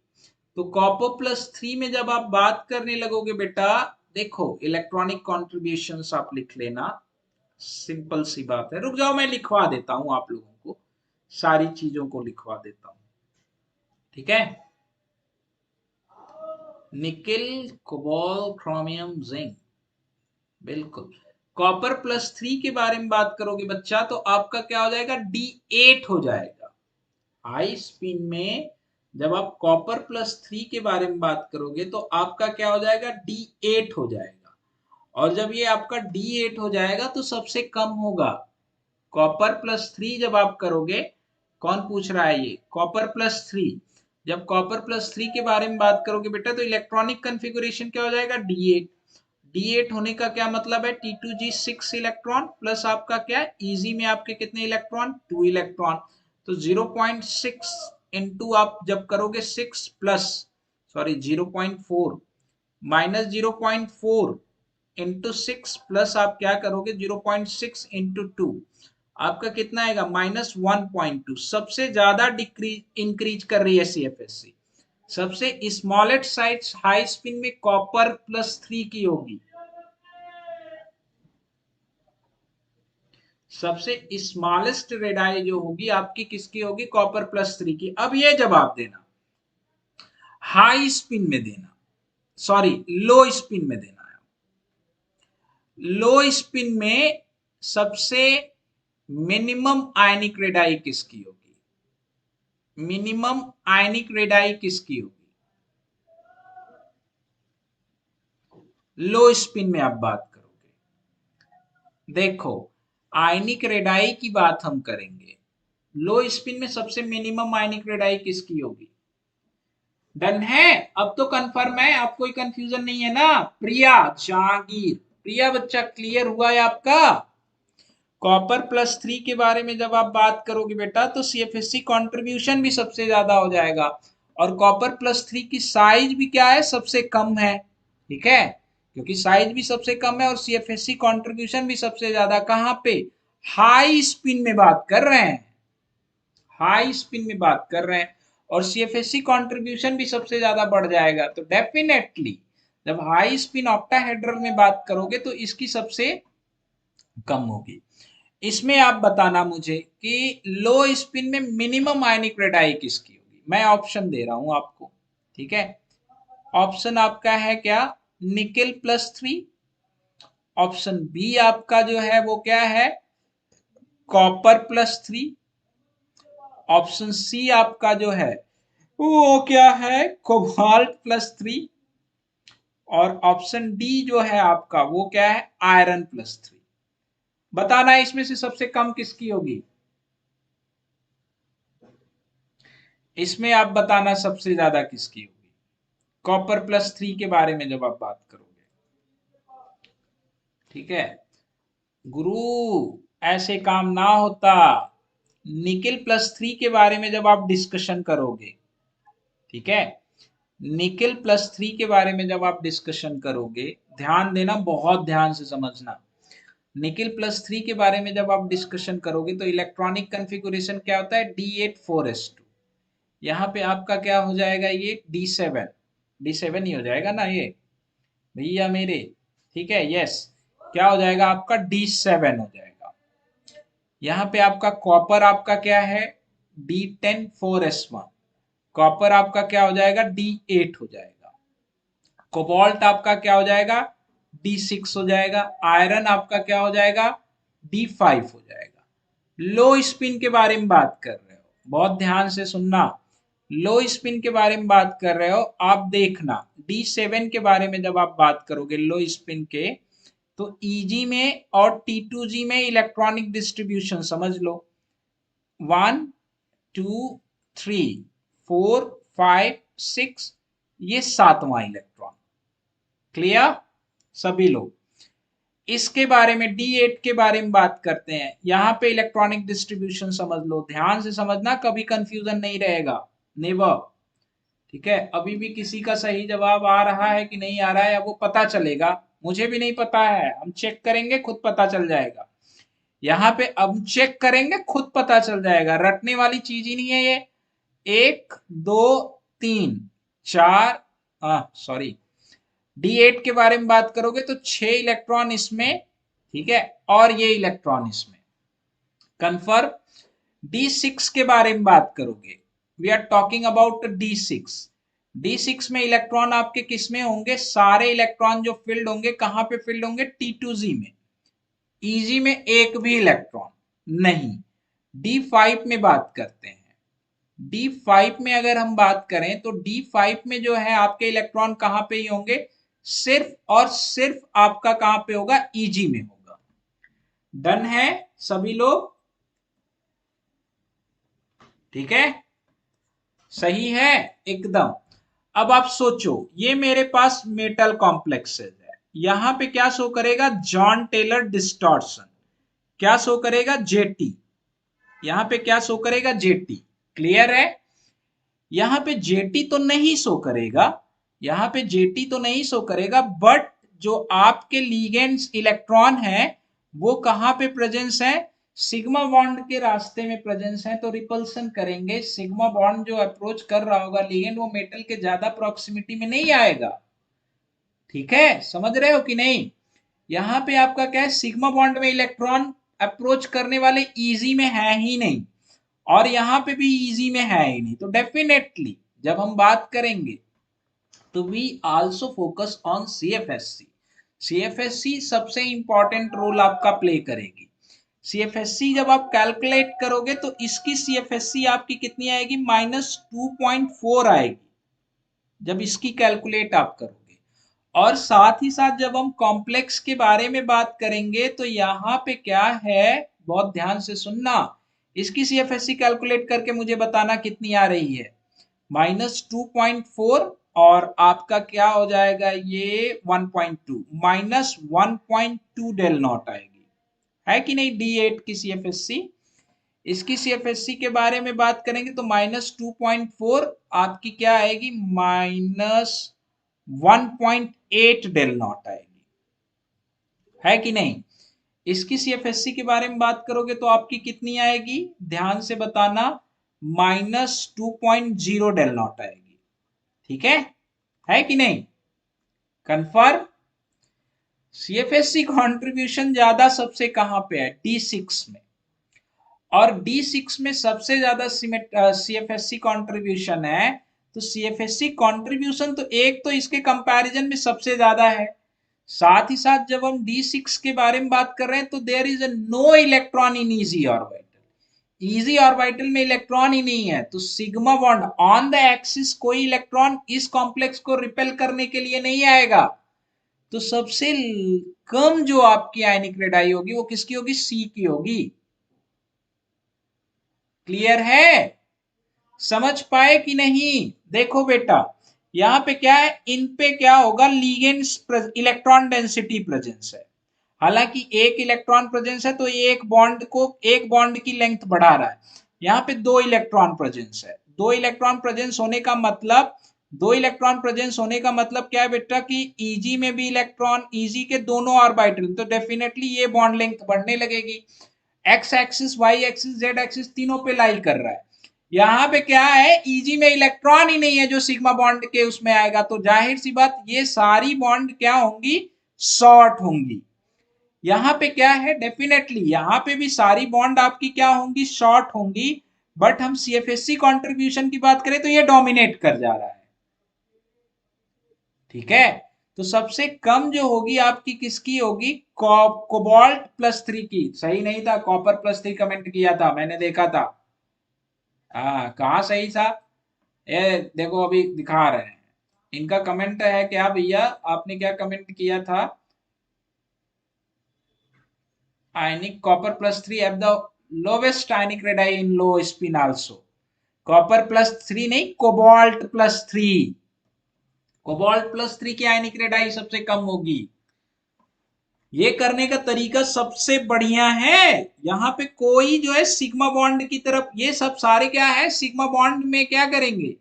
तो कॉपर+3 में जब आप बात करने लगोगे बेटा, देखो इलेक्ट्रॉनिक कॉन्ट्रीब्यूशंस आप लिख लेना। सिंपल सी बात है, रुक जाओ मैं लिखवा देता हूं आप लोगों को, सारी चीजों को लिखवा देता हूं। ठीक है, निकिल, कोबाल्ट, क्रोमियम, जिंक, बिल्कुल। कॉपर+3 के बारे में बात करोगे बच्चा, तो आपका क्या हो जाएगा? D8 हो जाएगा। हाई स्पिन में जब आप कॉपर+3 के बारे में बात करोगे, तो आपका क्या हो जाएगा? D8 हो जाएगा। और जब ये आपका D8 हो जाएगा तो सबसे कम होगा। कॉपर+3 जब आप करोगे, कौन पूछ रहा है ये? कॉपर+3। जब कॉपर+3 के बारे में बात करोगे बेटा, तो इलेक्ट्रॉनिक कॉन्फ़िगरेशन क्या हो जाएगा? D8। D8 होने का क्या मतलब है, T2G 6 इलेक्ट्रॉन प्लस आपका क्या है, Eg में आपके कितने इलेक्ट्रॉन, 2 इलेक्ट्रॉन। तो 0.6 इंटू आप जब करोगे 6 plus, sorry 0.4 minus 0.4 into 6 plus आप क्या करोगे 0.6 इंटू 2, आपका कितना आएगा -1.2। सबसे ज्यादा डिक्रीज इंक्रीज कर रही है सीएफएससी। सबसे स्मॉलेस्ट साइज हाई स्पिन में कॉपर +3 की होगी, सबसे स्मॉलेस्ट रेडाई जो होगी आपकी किसकी होगी, कॉपर +3 की। अब ये जवाब देना, हाई स्पिन में देना, सॉरी लो स्पिन में देना है। लो स्पिन में सबसे मिनिमम आयनिक रेडाई किसकी होगी, मिनिमम आयनिक रेडाई किसकी होगी, लो स्पिन में आप बात करोगे। देखो आयनिक रेडाई की बात हम करेंगे, लो स्पिन में सबसे मिनिमम आयनिक रेडाई किसकी होगी। डन है, अब तो कंफर्म है, अब कोई कंफ्यूजन नहीं है ना। प्रिया जहांगीर, प्रिया बच्चा क्लियर हुआ है आपका। कॉपर +3 के बारे में जब आप बात करोगे बेटा तो सीएफएससी कंट्रीब्यूशन भी सबसे ज्यादा हो जाएगा, और कॉपर +3 की साइज भी क्या है, सबसे कम है। ठीक है, क्योंकि साइज भी सबसे कम है और सीएफएससी कंट्रीब्यूशन भी सबसे ज्यादा, कहां पे, हाई स्पिन में बात कर रहे हैं, हाई स्पिन में बात कर रहे हैं, और सीएफएससी कंट्रीब्यूशन भी सबसे ज्यादा बढ़ जाएगा। तो डेफिनेटली जब हाई स्पिन ऑक्टाहेड्रल में बात करोगे तो इसकी सबसे कम होगी। इसमें आप बताना मुझे कि लो स्पिन में मिनिमम आयनिक रेडाई किसकी होगी। मैं ऑप्शन दे रहा हूं आपको, ठीक है। ऑप्शन आपका है क्या, निकेल +3। ऑप्शन बी आपका जो है वो क्या है, कॉपर +3। ऑप्शन सी आपका जो है वो क्या है, कोबाल्ट +3। और ऑप्शन डी जो है आपका वो क्या है, आयरन +3। बताना इसमें से सबसे कम किसकी होगी, इसमें आप बताना सबसे ज्यादा किसकी होगी, कॉपर +3 के बारे में जब आप बात करोगे। ठीक है गुरु, ऐसे काम ना होता। निकेल +3 के बारे में जब आप डिस्कशन करोगे, ठीक है, निकेल +3 के बारे में जब आप डिस्कशन करोगे, ध्यान देना, बहुत ध्यान से समझना। निकेल +3 के बारे में जब आप डिस्कशन करोगे तो इलेक्ट्रॉनिक कॉन्फ़िगरेशन क्या होता है, D8 4s2। यहाँ पे आपका क्या हो जाएगा, ये D7 ही हो जाएगा ना ये भैया मेरे। ठीक है, यस, क्या हो जाएगा आपका D7 हो जाएगा। यहाँ पे आपका कॉपर आपका क्या है, D10 4s1। कॉपर आपका क्या हो जाएगा, D8 हो जाएगा। कोबाल्ट आपका क्या हो जाएगा, D6 हो जाएगा। आयरन आपका क्या हो जाएगा, D5 हो जाएगा। लो स्पिन के बारे में बात कर रहे हो, बहुत ध्यान से सुनना। लो स्पिन के बारे में बात कर रहे हो, आप देखना D7 के बारे में जब आप बात करोगे लो स्पिन के, तो Eg में और T2G में इलेक्ट्रॉनिक डिस्ट्रीब्यूशन समझ लो, 1 2 3 4 5 6, ये 7वां इलेक्ट्रॉन। क्लियर सभी लोग। इसके बारे में D8 के बारे में बात करते हैं, यहां पे इलेक्ट्रॉनिक डिस्ट्रीब्यूशन समझ लो, ध्यान से समझना, कभी कंफ्यूजन नहीं रहेगा, नेवर। ठीक है, अभी भी किसी का सही जवाब आ रहा है कि नहीं आ रहा है, अब वो पता चलेगा, मुझे भी नहीं पता है, हम चेक करेंगे खुद पता चल जाएगा। यहाँ पे अब चेक करेंगे खुद पता चल जाएगा, रटने वाली चीज ही नहीं है ये। 1 2 3 4, सॉरी, D8 के बारे में बात करोगे तो 6 इलेक्ट्रॉन इसमें, ठीक है, और ये इलेक्ट्रॉन इसमें, कंफर्म। D6 के बारे में बात करोगे, we are talking about D6। D6 में इलेक्ट्रॉन आपके किस में होंगे, सारे इलेक्ट्रॉन जो फील्ड होंगे कहां पे फील्ड होंगे, T2G में। Eg में एक भी इलेक्ट्रॉन नहीं। D5 में बात करते हैं, D5 में अगर हम बात करें तो D5 में जो है आपके इलेक्ट्रॉन कहां पे ही होंगे, सिर्फ और सिर्फ आपका कहां पे होगा, Eg में होगा। डन है सभी लोग, ठीक है, सही है एकदम। अब आप सोचो, ये मेरे पास मेटल कॉम्प्लेक्सेस है, यहां पे क्या शो करेगा, जॉन टेलर डिस्टॉर्शन, क्या शो करेगा, जेटी, यहां पे क्या शो करेगा, जेटी। क्लियर है, यहां पे जेटी तो नहीं शो करेगा, यहां पे जेटी तो नहीं शो करेगा, बट जो आपके लिगेंड्स इलेक्ट्रॉन है वो कहां पे प्रेजेंस है, सिग्मा बॉन्ड के रास्ते में प्रेजेंस है, तो रिपल्सन करेंगे, सिग्मा बॉन्ड जो अप्रोच कर रहा होगा लिगेंड वो मेटल के ज्यादा प्रोक्सिमिटी में नहीं आएगा। ठीक है, समझ रहे हो कि नहीं, यहां पे आपका क्या है, सिग्मा बॉन्ड में इलेक्ट्रॉन अप्रोच करने वाले इजी में है ही नहीं, और यहां पे भी इजी में है ही नहीं, तो डेफिनेटली जब हम बात करेंगे तो we also focus on CFSC. CFSC सबसे इंपॉर्टेंट रोल आपका प्ले करेगी। सीएफएससी जब आप कैलकुलेट करोगे तो इसकी सीएफएससी आपकी कितनी आएगी, -2.4 आएगी जब इसकी कैलकुलेट आप करोगे। और साथ ही साथ जब हम कॉम्प्लेक्स के बारे में बात करेंगे तो यहाँ पे क्या है, बहुत ध्यान से सुनना, इसकी सीएफएससी कैलकुलेट करके मुझे बताना कितनी आ रही है, -2.4, और आपका क्या हो जाएगा ये 1.2, -1.2 डेल नॉट आएगी, है कि नहीं, D8 की सीएफएससी। इसकी सीएफएससी के बारे में बात करेंगे तो -2.4 आपकी क्या आएगी, -1.8 डेल नॉट आएगी, है कि नहीं। इसकी सीएफएससी के बारे में बात करोगे तो आपकी कितनी आएगी, ध्यान से बताना, -2.0 डेल नॉट आएगी। ठीक है कि नहीं, कंफर्म। सीएफएससी कंट्रीब्यूशन ज्यादा सबसे कहां पे है, D6 में, और D6 में सबसे ज्यादा सीएफएससी कंट्रीब्यूशन है, तो सीएफएससी कंट्रीब्यूशन तो एक तो इसके कंपैरिजन में सबसे ज्यादा है, साथ ही साथ जब हम D6 के बारे में बात कर रहे हैं तो there is no electron in eg orbital, eg orbital में इलेक्ट्रॉन ही नहीं है, तो sigma bond on the axis कोई इलेक्ट्रॉन इस कॉम्प्लेक्स को रिपेल करने के लिए नहीं आएगा, तो सबसे कम जो आपकी आयनिक रेडाई होगी वो किसकी होगी, सी की होगी। क्लियर है, समझ पाए कि नहीं। देखो बेटा यहाँ पे क्या है, इन पे क्या होगा, लीगेंड्स इलेक्ट्रॉन डेंसिटी प्रेजेंस है, हालांकि एक इलेक्ट्रॉन प्रेजेंस है तो एक बॉन्ड को, एक बॉन्ड की लेंथ बढ़ा रहा है, यहाँ पे दो इलेक्ट्रॉन प्रेजेंस है, दो इलेक्ट्रॉन प्रेजेंस होने का मतलब, दो इलेक्ट्रॉन प्रेजेंस होने का मतलब क्या है बेटा, कि ईजी में भी इलेक्ट्रॉन, ईजी के दोनों ऑर्बिटल, तो डेफिनेटली ये बॉन्ड लेंथ बढ़ने लगेगी, X axis, Y axis, Z axis तीनों पे लाई कर रहा है। यहाँ पे क्या है, ईजी में इलेक्ट्रॉन ही नहीं है जो सिग्मा बॉन्ड के उसमें आएगा, तो जाहिर सी बात ये सारी बॉन्ड क्या होंगी, शॉर्ट होंगी। यहाँ पे क्या है, डेफिनेटली यहाँ पे भी सारी बॉन्ड आपकी क्या होंगी, शॉर्ट होंगी, बट हम सीएफएससी कंट्रीब्यूशन की बात करें तो ये डोमिनेट कर जा रहा है। ठीक है, तो सबसे कम जो होगी आपकी किसकी होगी, कोबाल्ट +3 की, सही नहीं था, कॉपर +3 कमेंट किया था मैंने देखा था, हाँ कहाँ सही था, ये देखो अभी दिखा रहे हैं, इनका कमेंट है क्या भैया, आपने क्या कमेंट किया था, ionic copper +3 at the lowest ionic radii in low spin also, copper +3 नहीं, कोबाल्ट +3, कोबाल्ट +3 की आयनिक रेडाई सबसे कम होगी। ये करने का तरीका सबसे बढ़िया है, यहाँ पे कोई जो है सिग्मा बॉन्ड की तरफ, ये सब सारे क्या है, सिग्मा बॉन्ड में क्या करेंगे,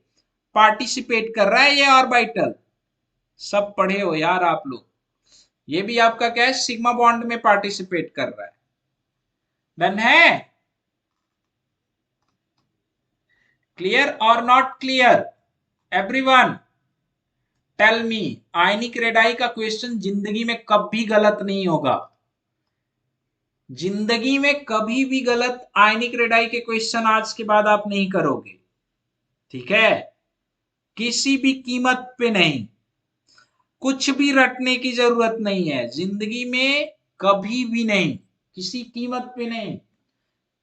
पार्टिसिपेट कर रहा है ये ऑर्बिटल, सब पढ़े हो यार आप लोग, ये भी आपका क्या है, सिग्मा बॉन्ड में पार्टिसिपेट कर रहा है। डन है, क्लियर और not clear, everyone tell me. Ionic radii का क्वेश्चन जिंदगी में कभी गलत नहीं होगा, जिंदगी में कभी भी गलत आयनिक रेडाई के क्वेश्चन आज के बाद आप नहीं करोगे। ठीक है, किसी भी कीमत पे नहीं, कुछ भी रटने की जरूरत नहीं है जिंदगी में, कभी भी नहीं, किसी कीमत पे नहीं,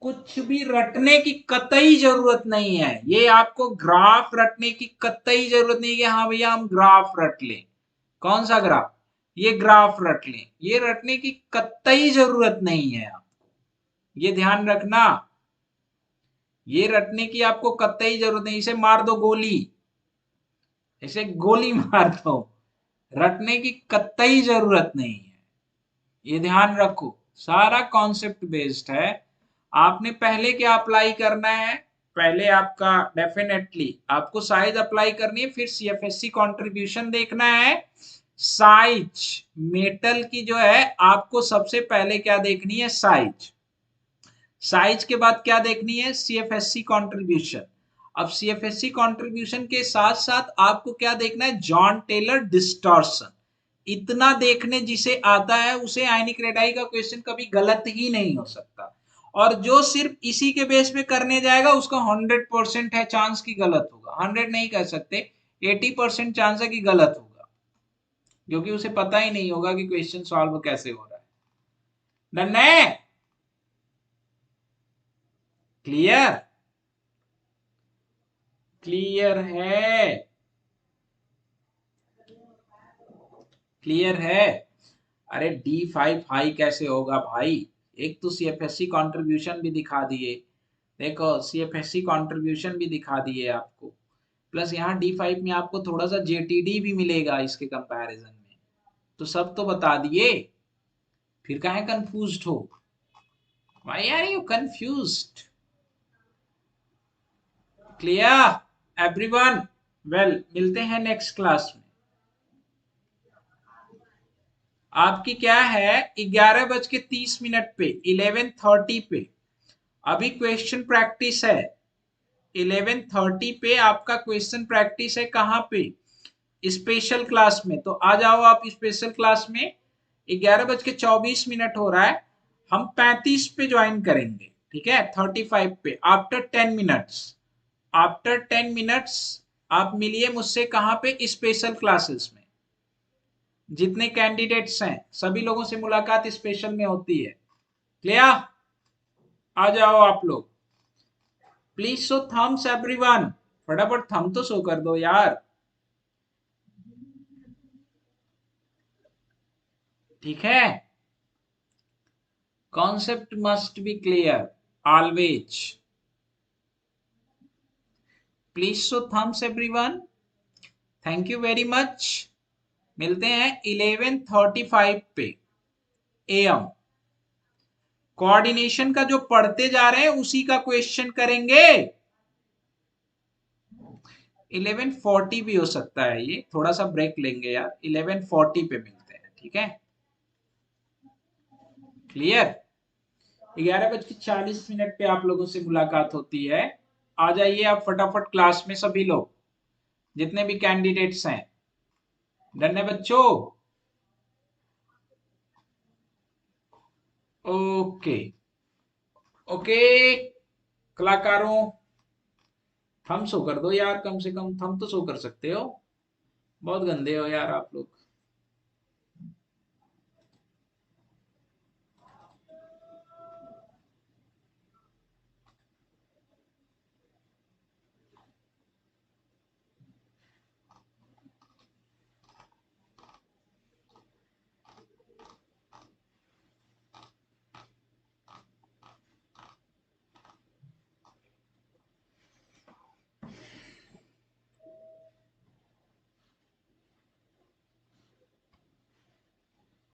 कुछ भी रटने की कतई जरूरत नहीं है, ये आपको ग्राफ रटने की कतई जरूरत नहीं है कि हाँ भैया हम ग्राफ रट लें, कौन सा ग्राफ, ये ग्राफ रट लें, ये रटने की कतई जरूरत नहीं है आपको, ये ध्यान रखना, ये रटने की आपको कतई जरूरत नहीं, इसे मार दो गोली, इसे गोली मार दो, रटने की कतई जरूरत नहीं है, ये ध्यान रखो, सारा कॉन्सेप्ट बेस्ड है। आपने पहले क्या अप्लाई करना है, पहले आपका डेफिनेटली आपको साइज अप्लाई करनी है, फिर सीएफएससी कंट्रीब्यूशन देखना है। साइज मेटल की जो है आपको सबसे पहले क्या देखनी है, साइज। साइज के बाद क्या देखनी है, सीएफएससी कंट्रीब्यूशन। अब सीएफएससी कंट्रीब्यूशन के साथ साथ आपको क्या देखना है, जॉन टेलर डिस्टॉर्शन। इतना देखने जिसे आता है उसे आयनिक रेडाई का क्वेश्चन कभी गलत ही नहीं हो सकता। और जो सिर्फ इसी के बेस पे करने जाएगा उसका 100% है चांस की गलत होगा, 100 नहीं कह सकते, 80% चांस है कि गलत होगा, क्योंकि उसे पता ही नहीं होगा कि क्वेश्चन सॉल्व कैसे हो रहा है। डन है, क्लियर, क्लियर है, क्लियर है। अरे D5 हाई कैसे होगा भाई, एक तो सीएफएससी कंट्रीब्यूशन भी दिखा दिए, देखो सीएफएससी कंट्रीब्यूशन भी दिखा दिए आपको, प्लस यहाँ D5 में आपको थोड़ा सा जेटीडी भी मिलेगा इसके कंपैरिजन में, तो सब तो बता दिए, फिर काहे कंफ्यूज्ड हो, why are you confused? Clear everyone? Well, मिलते हैं नेक्स्ट क्लास में। आपकी क्या है, 11:30 पे, 11:30 पे अभी क्वेश्चन प्रैक्टिस है। 11:30 पे आपका क्वेश्चन प्रैक्टिस है, कहाँ पे, स्पेशल क्लास में। तो आ जाओ आप स्पेशल क्लास में, 11:24 हो रहा है, हम 35 पे ज्वाइन करेंगे, ठीक है, 35 पे, आफ्टर 10 मिनट्स। आफ्टर 10 मिनट्स आप मिलिए मुझसे, कहाँ पे, स्पेशल क्लासेस में। जितने कैंडिडेट्स हैं सभी लोगों से मुलाकात स्पेशल में होती है। क्लियर, आ जाओ आप लोग, प्लीज शो थम्स एवरीवन, फटाफट थम तो शो कर दो यार, ठीक है। Concept must be clear always, please show thumbs everyone, thank you very much. मिलते हैं 11:35 पे AM। कोऑर्डिनेशन का जो पढ़ते जा रहे हैं उसी का क्वेश्चन करेंगे। 11:40 भी हो सकता है, ये थोड़ा सा ब्रेक लेंगे यार, 11:40 पे मिलते हैं, ठीक है, क्लियर। 11:40 पे आप लोगों से मुलाकात होती है। आ जाइए आप फटाफट क्लास में सभी लोग, जितने भी कैंडिडेट्स हैं। डन है बच्चों? ओके, ओके कलाकारों, थम शो कर दो यार, कम से कम थम तो शो कर सकते हो, बहुत गंदे हो यार आप लोग।